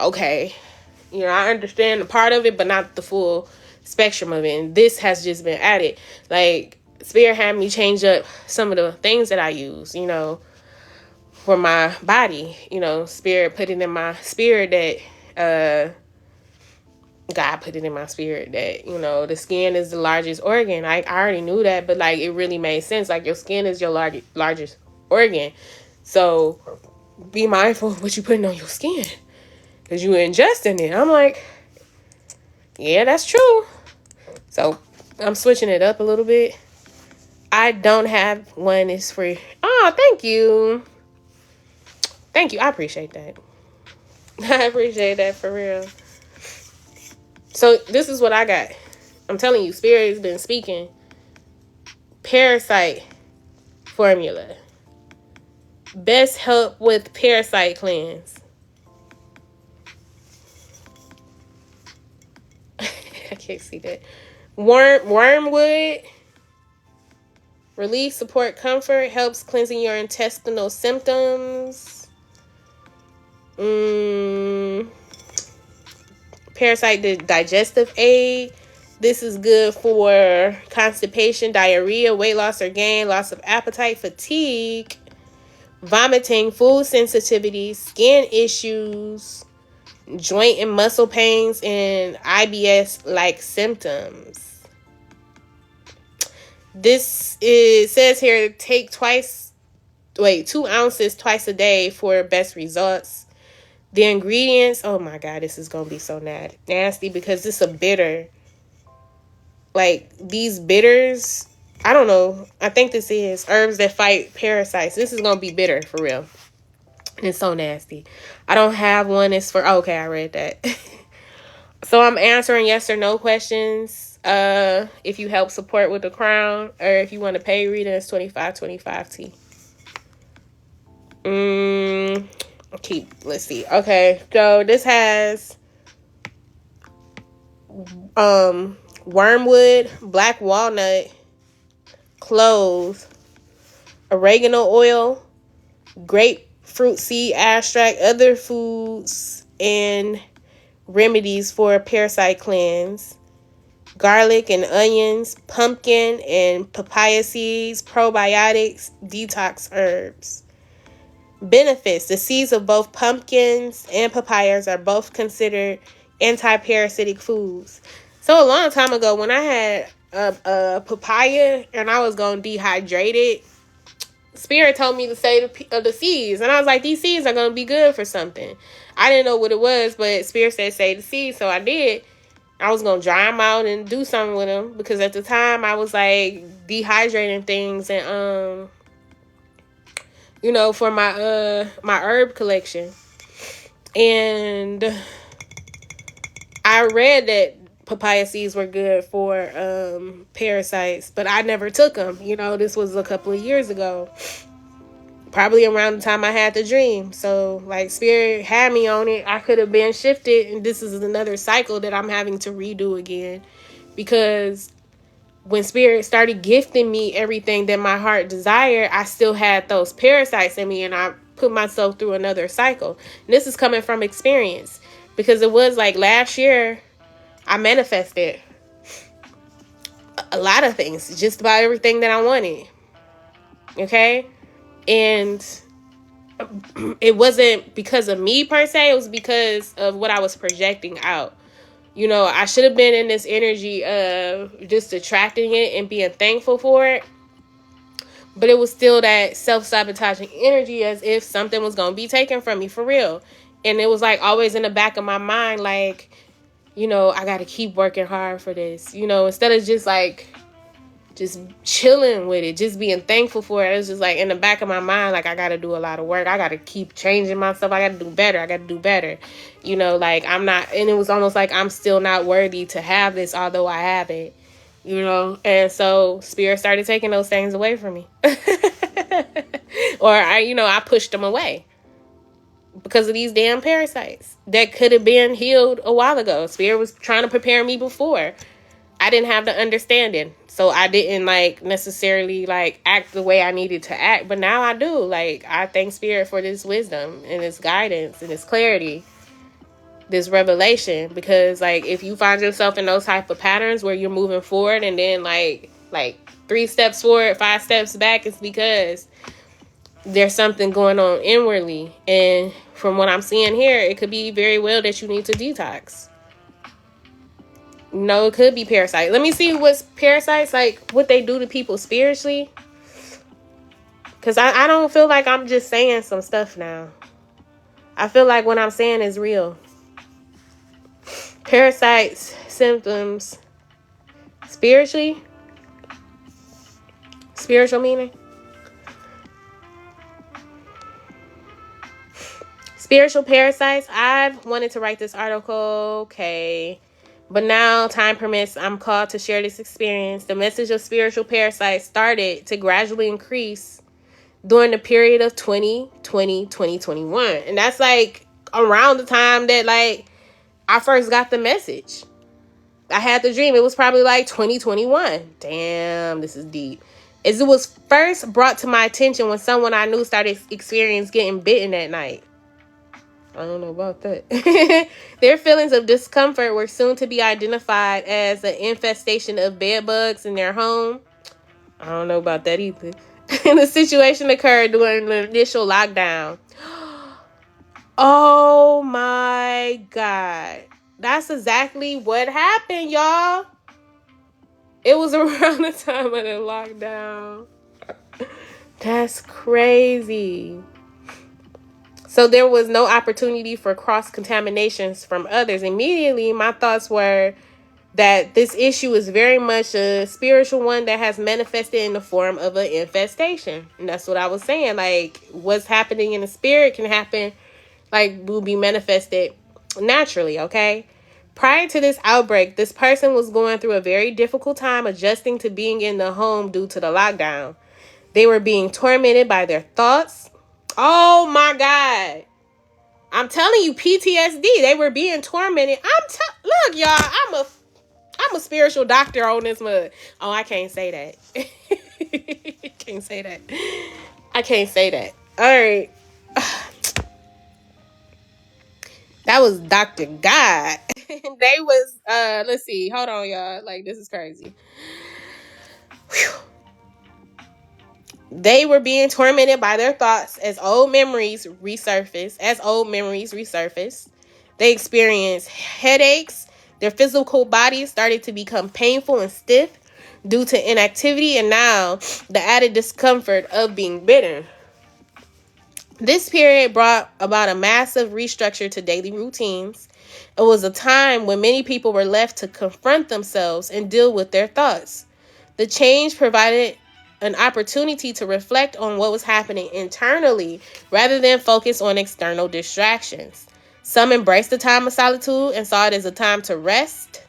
okay, you know, I understand the part of it, but not the full spectrum of it. And this has just been added. Like, Spirit had me change up some of the things that I use, you know, for my body. You know, Spirit put it in my spirit that, God put it in my spirit that, you know, the skin is the largest organ. I already knew that, but like, it really made sense. Like, your skin is your largest organ. So be mindful of what you're putting on your skin, because you ingesting it. I'm like, yeah, that's true. So I'm switching it up a little bit. I don't have one. It's free. Oh, thank you. Thank you. I appreciate that. I appreciate that for real. So this is what I got. I'm telling you, Spirit has been speaking. Parasite formula. Best help with parasite cleanse. I can't see that. Wormwood. Relief, support, comfort. Helps cleansing your intestinal symptoms. Parasite digestive aid. This is good for constipation, diarrhea, weight loss or gain, loss of appetite, fatigue, vomiting, food sensitivity, skin issues, joint and muscle pains, and IBS-like symptoms. Says here, take 2 ounces twice a day for best results. The ingredients, oh my God, this is going to be so nasty because this is a bitter. Like, these bitters, I don't know. I think this is herbs that fight parasites. This is going to be bitter for real. It's so nasty. I don't have one. It's for, okay, I read that. So I'm answering yes or no questions. If you help support with the crown, or if you want to pay reading, it's $25.25 T. Let's see. Okay, so this has wormwood, black walnut, cloves, oregano oil, grapefruit seed extract, other foods and remedies for parasite cleanse, garlic and onions, pumpkin and papaya seeds, probiotics, detox herbs. Benefits. The seeds of both pumpkins and papayas are both considered anti-parasitic foods. So a long time ago, when I had a papaya and I was going to dehydrate it, Spirit told me to say the seeds. And I was like, these seeds are going to be good for something. I didn't know what it was, but Spirit said say the seeds. So I did. I was going to dry them out and do something with them. Because at the time, I was like dehydrating things and you know, for my my herb collection. And I read that papaya seeds were good for parasites, but I never took them. You know, this was a couple of years ago, probably around the time I had the dream. So like, Spirit had me on it. I could have been shifted, and this is another cycle that I'm having to redo again, because when Spirit started gifting me everything that my heart desired, I still had those parasites in me, and I put myself through another cycle. And this is coming from experience, because it was like last year I manifested a lot of things, just about everything that I wanted. Okay? And it wasn't because of me per se, it was because of what I was projecting out. You know, I should have been in this energy of just attracting it and being thankful for it. But it was still that self-sabotaging energy, as if something was going to be taken from me for real. And it was like always in the back of my mind, like, you know, I got to keep working hard for this. You know, instead of just like, just chilling with it, just being thankful for it. It was just like in the back of my mind, like, I got to do a lot of work. I got to keep changing myself. I got to do better. I got to do better. You know, like, I'm not, and it was almost like I'm still not worthy to have this, although I have it, you know. And so Spirit started taking those things away from me. Or I pushed them away because of these damn parasites that could have been healed a while ago. Spirit was trying to prepare me before. I didn't have the understanding. So I didn't like necessarily like act the way I needed to act. But now I do. Like, I thank Spirit for this wisdom and this guidance and this clarity, this revelation. Because like, if you find yourself in those type of patterns where you're moving forward and then like 3 steps forward, 5 steps back, it's because there's something going on inwardly. And from what I'm seeing here, it could be very well that you need to detox. No, it could be parasite. Let me see what's parasites, like what they do to people spiritually. Because I don't feel like I'm just saying some stuff now. I feel like what I'm saying is real. Parasites, symptoms, spiritually. Spiritual meaning. Spiritual parasites. I've wanted to write this article. Okay. But now, time permits, I'm called to share this experience. The message of spiritual parasites started to gradually increase during the period of 2020, 2021. And that's like around the time that like I first got the message. I had the dream. It was probably like 2021. Damn, this is deep. As it was first brought to my attention when someone I knew started experiencing getting bitten at night. I don't know about that. Their feelings of discomfort were soon to be identified as an infestation of bed bugs in their home. I don't know about that either. And the situation occurred during the initial lockdown. Oh my God. That's exactly what happened, y'all. It was around the time of the lockdown. That's crazy. So there was no opportunity for cross-contaminations from others. Immediately, my thoughts were that this issue is very much a spiritual one that has manifested in the form of an infestation. And that's what I was saying. Like, what's happening in the spirit can happen, like, will be manifested naturally, okay? Prior to this outbreak, this person was going through a very difficult time adjusting to being in the home due to the lockdown. They were being tormented by their thoughts. Oh my God. I'm telling you, PTSD. They were being tormented. Look, y'all, I'm a spiritual doctor on this mud. Oh, I can't say that. Can't say that. I can't say that. All right. That was Dr. God. They was, let's see. Hold on, y'all. Like, this is crazy. Whew. They were being tormented by their thoughts as old memories resurfaced. They experienced headaches. Their physical bodies started to become painful and stiff due to inactivity, and now the added discomfort of being bitten. This period brought about a massive restructure to daily routines. It was a time when many people were left to confront themselves and deal with their thoughts. The change provided an opportunity to reflect on what was happening internally rather than focus on external distractions. Some embraced the time of solitude and saw it as a time to rest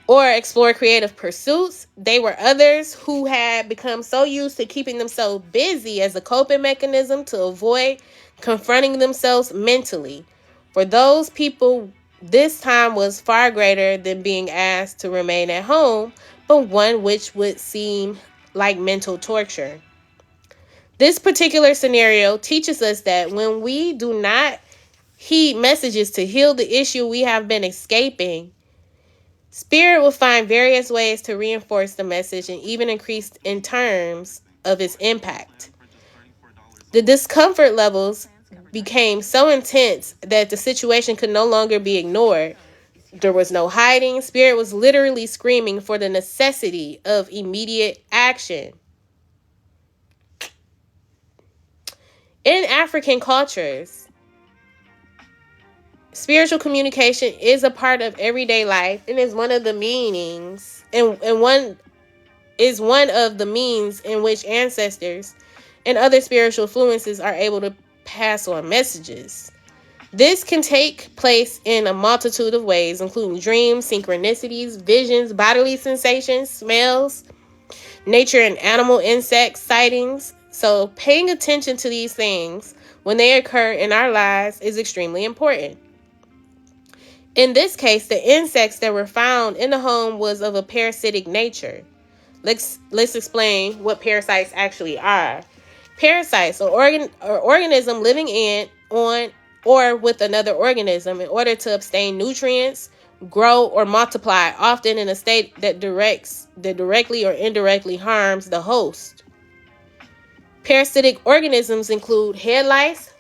or explore creative pursuits. They were others who had become so used to keeping themselves busy as a coping mechanism to avoid confronting themselves mentally. For those people, this time was far greater than being asked to remain at home, but one which would seem like mental torture. This particular scenario teaches us that when we do not heed messages to heal the issue we have been escaping, Spirit will find various ways to reinforce the message and even increase in terms of its impact. The discomfort levels became so intense that the situation could no longer be ignored. There was no hiding. Spirit was literally screaming for the necessity of immediate action. In African cultures, spiritual communication is a part of everyday life and is one of the meanings and one of the means in which ancestors and other spiritual influences are able to pass on messages. This can take place in a multitude of ways, including dreams, synchronicities, visions, bodily sensations, smells, nature and animal insect sightings. So paying attention to these things when they occur in our lives is extremely important. In this case, the insects that were found in the home was of a parasitic nature. Let's explain what parasites actually are. Parasites are organism living in, on, or with another organism in order to obtain nutrients, grow, or multiply, often in a state that directly or indirectly harms the host. Parasitic organisms include head lice,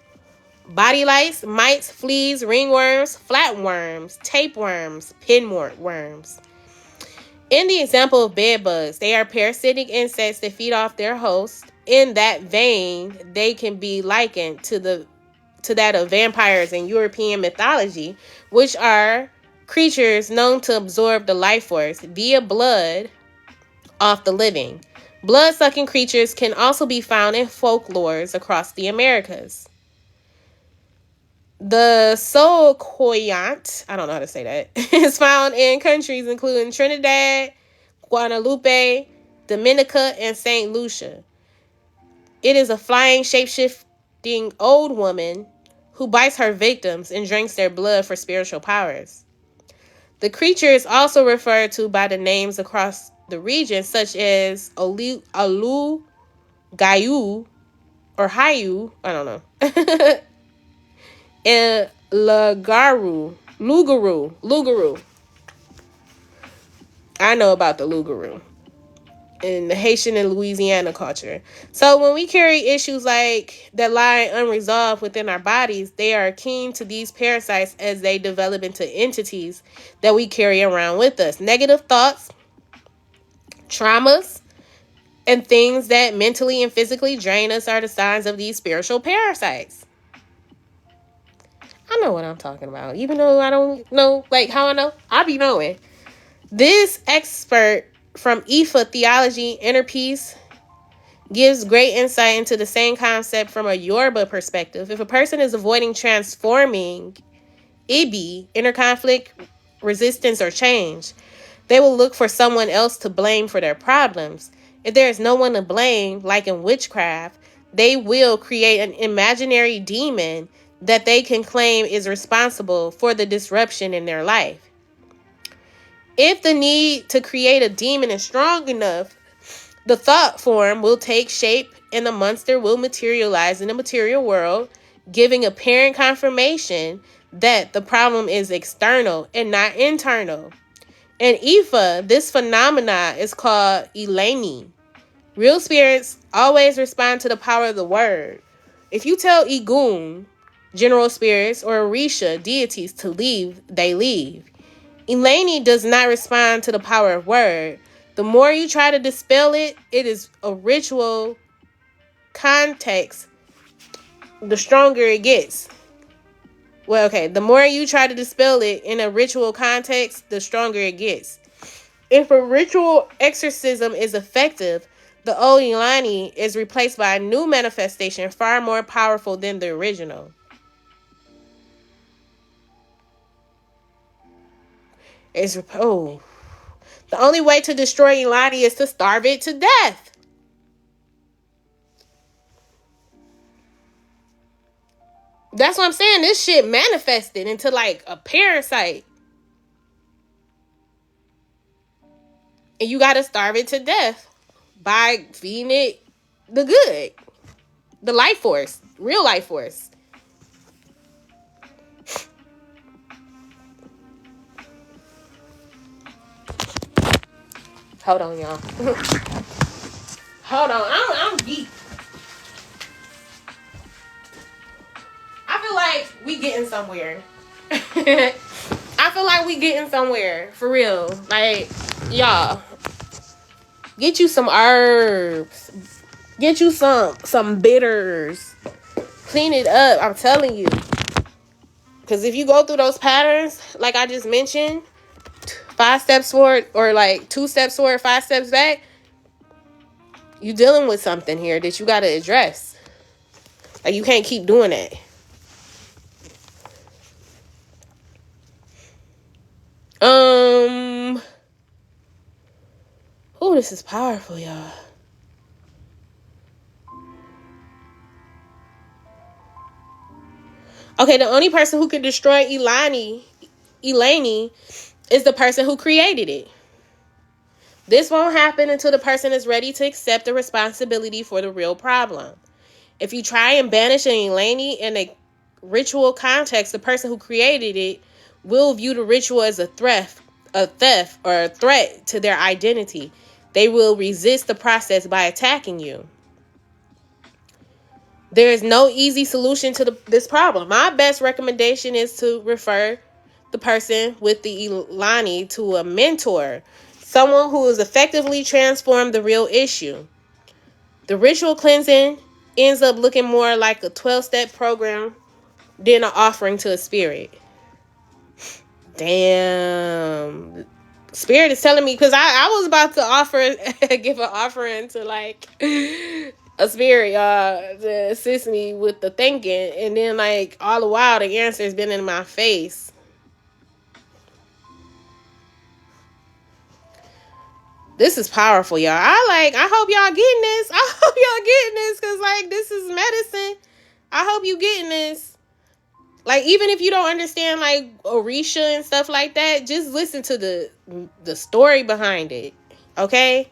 body lice, mites, fleas, ringworms, flatworms, tapeworms, pinwort worms. In the example of bedbugs, they are parasitic insects that feed off their host. In that vein, they can be likened to that of vampires in European mythology, which are creatures known to absorb the life force via blood off the living. Blood-sucking creatures can also be found in folklores across the Americas. The Socoyant, I don't know how to say that, is found in countries including Trinidad, Guadalupe, Dominica, and St. Lucia. It is a flying, shape-shifting old woman who bites her victims and drinks their blood for spiritual powers. The creature is also referred to by the names across the region, such as Alu, Gayu, or Hayu, I don't know, and Lugaru. I know about the Lugaru in the Haitian and Louisiana culture. So when we carry issues like that lie unresolved within our bodies, they are keen to these parasites as they develop into entities that we carry around with us. Negative thoughts, traumas, and things that mentally and physically drain us are the signs of these spiritual parasites. I know what I'm talking about. Even though I don't know, like, how I know, I be knowing. This expert from Ifa Theology Inner Peace gives great insight into the same concept from a Yoruba perspective. If a person is avoiding transforming Ibi, inner conflict, resistance, or change, they will look for someone else to blame for their problems. If there is no one to blame, like in witchcraft, they will create an imaginary demon that they can claim is responsible for the disruption in their life. If the need to create a demon is strong enough, the thought form will take shape and the monster will materialize in the material world, giving apparent confirmation that the problem is external and not internal. In Ifa, this phenomena is called Eleni. Real spirits always respond to the power of the word. If you tell Igun, general spirits, or Orisha, deities, to leave, they leave. Eleni does not respond to the power of word. The more you try to dispel it, it is a ritual context, the stronger it gets. Well, okay, the more you try to dispel it in a ritual context, the stronger it gets. If a ritual exorcism is effective, the old Eleni is replaced by a new manifestation far more powerful than the original. The only way to destroy Eleni is to starve it to death. That's what I'm saying. This shit manifested into like a parasite. And you gotta starve it to death by feeding it the good. The life force. Real life force. Hold on, y'all. Hold on. I'm deep. I feel like we getting somewhere. I feel like we getting somewhere. For real. Like, y'all. Get you some herbs. Get you some bitters. Clean it up. I'm telling you. Because if you go through those patterns, like I just mentioned, 5 steps forward or like 2 steps forward, 5 steps back, you dealing with something here that you got to address. Like, you can't keep doing that. Oh, this is powerful, y'all. Okay, the only person who can destroy Eleni Eleni is the person who created it. This won't happen until the person is ready to accept the responsibility for the real problem. If you try and banish an Eleni in a ritual context, the person who created it will view the ritual as a theft, or a threat to their identity. They will resist the process by attacking you. There is no easy solution to this problem. My best recommendation is to refer the person with the Eleni to a mentor, someone who has effectively transformed the real issue. The ritual cleansing ends up looking more like a 12-step program than an offering to a spirit. Damn. Spirit is telling me, because I was about to give an offering to like a spirit to assist me with the thinking, and then like all the while the answer has been in my face. This is powerful, y'all. I hope y'all getting this. I hope y'all getting this, because like this is medicine. I hope you getting this. Like, even if you don't understand like Orisha and stuff like that, just listen to the story behind it. Okay?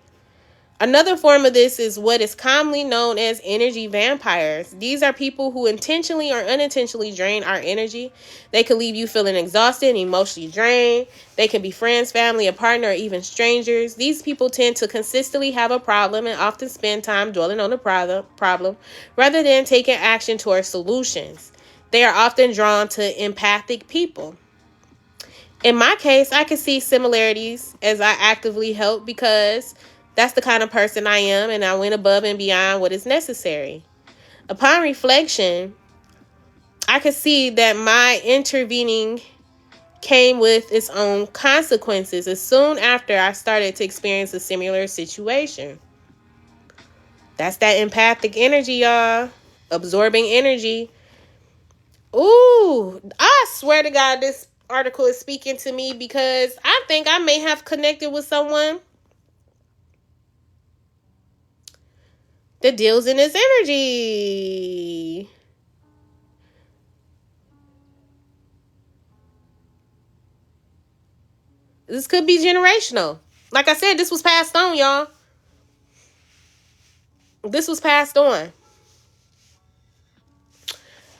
Another form of this is what is commonly known as energy vampires. These are people who intentionally or unintentionally drain our energy. They can leave you feeling exhausted and emotionally drained. They can be friends, family, a partner, or even strangers. These people tend to consistently have a problem and often spend time dwelling on the problem rather than taking action towards solutions. They are often drawn to empathic people. In my case, I can see similarities as I actively help because that's the kind of person I am, and I went above and beyond what is necessary. Upon reflection, I could see that my intervening came with its own consequences as soon after I started to experience a similar situation. That's that empathic energy, y'all. Absorbing energy. Ooh, I swear to God, this article is speaking to me because I think I may have connected with someone that deals in this energy. This could be generational. Like I said, this was passed on, y'all. This was passed on.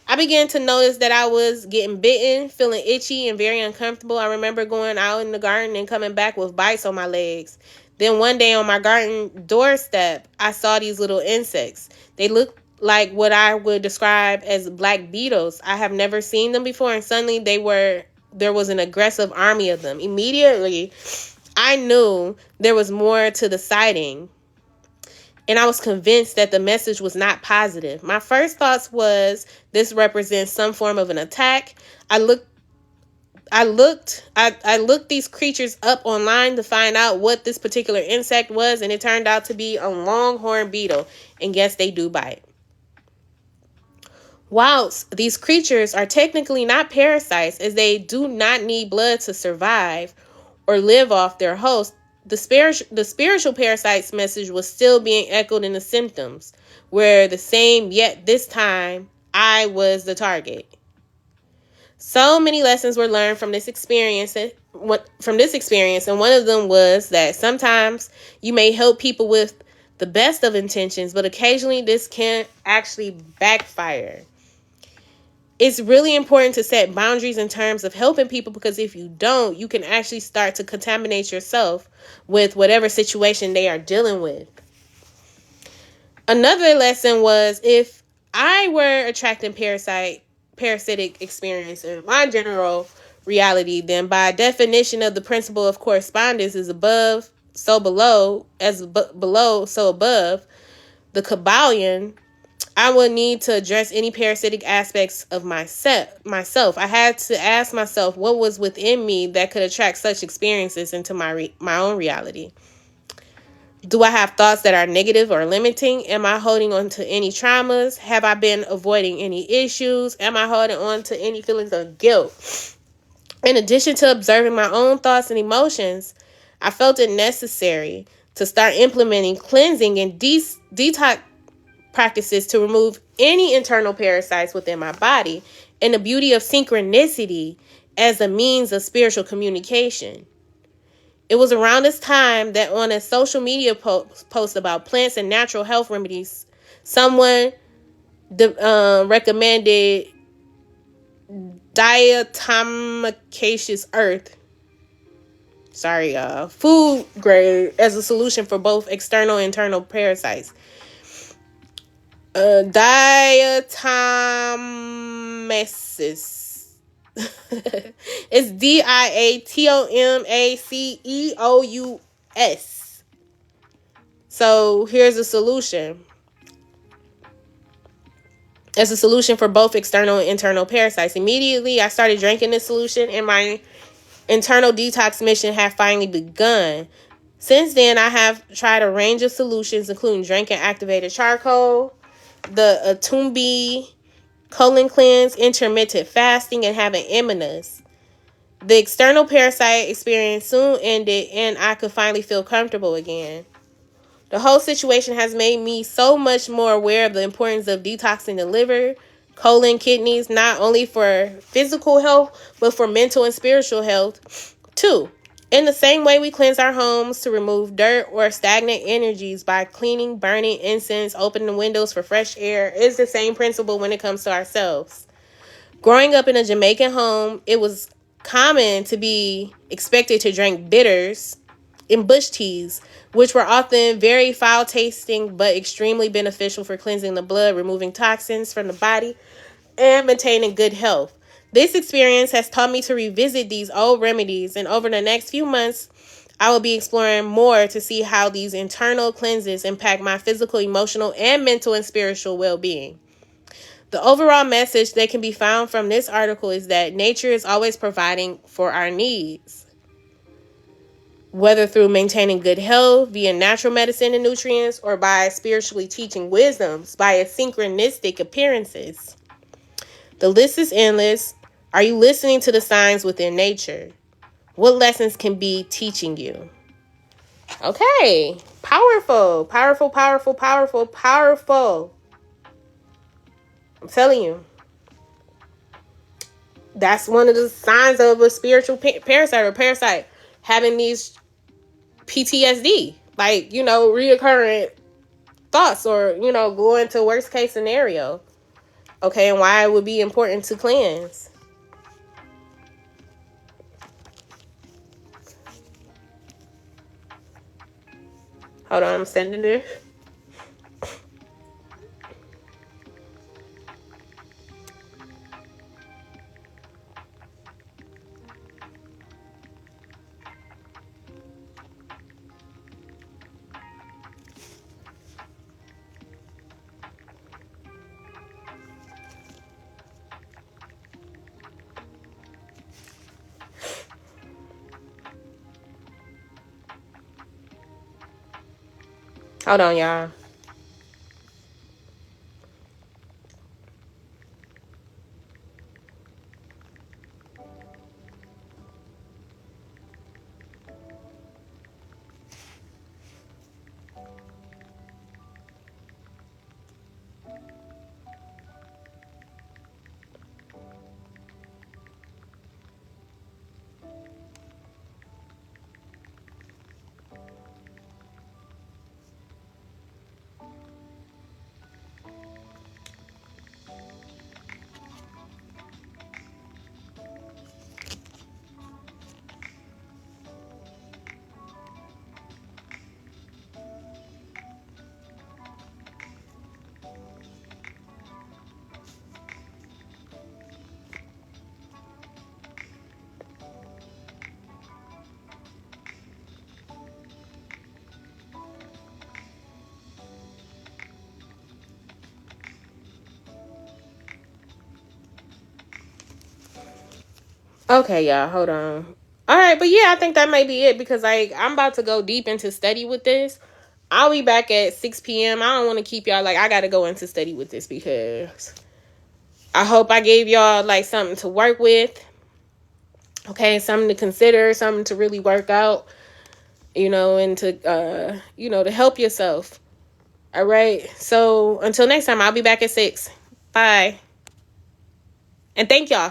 I began to notice that I was getting bitten, feeling itchy and very uncomfortable. I remember going out in the garden and coming back with bites on my legs. Then one day on my garden doorstep, I saw these little insects. They looked like what I would describe as black beetles. I have never seen them before, and suddenly there was an aggressive army of them. Immediately, I knew there was more to the sighting, and I was convinced that the message was not positive. My first thoughts was this represents some form of an attack. I looked these creatures up online to find out what this particular insect was, and it turned out to be a longhorn beetle. And yes, they do bite. Whilst these creatures are technically not parasites, as they do not need blood to survive or live off their host, the spiritual parasite's message was still being echoed in the symptoms, where the same, yet this time, I was the target. So many lessons were learned from this experience, and one of them was that sometimes you may help people with the best of intentions, but occasionally this can actually backfire. It's really important to set boundaries in terms of helping people, because if you don't, you can actually start to contaminate yourself with whatever situation they are dealing with. Another lesson was, if I were attracting parasitic experience in my general reality, then by definition of the principle of correspondence is above, so below, as below, so above, the Kabbalion, I would need to address any parasitic aspects of myself. I had to ask myself what was within me that could attract such experiences into my own reality. Do I have thoughts that are negative or limiting? Am I holding on to any traumas? Have I been avoiding any issues? Am I holding on to any feelings of guilt? In addition to observing my own thoughts and emotions, I felt it necessary to start implementing cleansing and detox practices to remove any internal parasites within my body. And the beauty of synchronicity as a means of spiritual communication. It was around this time that on a social media post about plants and natural health remedies, someone recommended diatomaceous earth, food grade, as a solution for both external and internal parasites. Diatomaceous. It's diatomaceous. So here's a solution. As a solution for both external and internal parasites. Immediately, I started drinking this solution, and my internal detox mission had finally begun. Since then, I have tried a range of solutions, including drinking activated charcoal, the Atumbi colon cleanse, intermittent fasting, and having emenas. The external parasite experience soon ended, and I could finally feel comfortable again. The whole situation has made me so much more aware of the importance of detoxing the liver, colon, kidneys, not only for physical health, but for mental and spiritual health, too. In the same way we cleanse our homes to remove dirt or stagnant energies by cleaning, burning incense, opening the windows for fresh air, is the same principle when it comes to ourselves. Growing up in a Jamaican home, it was common to be expected to drink bitters and bush teas, which were often very foul-tasting but extremely beneficial for cleansing the blood, removing toxins from the body, and maintaining good health. This experience has taught me to revisit these old remedies, and over the next few months, I will be exploring more to see how these internal cleanses impact my physical, emotional, and mental and spiritual well-being. The overall message that can be found from this article is that nature is always providing for our needs, whether through maintaining good health via natural medicine and nutrients, or by spiritually teaching wisdoms by its synchronistic appearances. The list is endless. Are you listening to the signs within nature? What lessons can be teaching you? Okay. Powerful. Powerful, powerful, powerful, powerful. I'm telling you. That's one of the signs of a spiritual parasite or parasite. Having these PTSD. Like, reoccurring thoughts, or, going to worst case scenario. Okay, and why it would be important to cleanse. Hold on, I'm sending this. Hold on, y'all. Okay, y'all, hold on. All right, but yeah, I think that might be it, because I'm about to go deep into study with this. I'll be back at 6 p.m. I don't want to keep y'all, I got to go into study with this, because I hope I gave y'all, something to work with. Okay, something to consider, something to really work out, and to, to help yourself. All right, so until next time, I'll be back at 6. Bye. And thank y'all.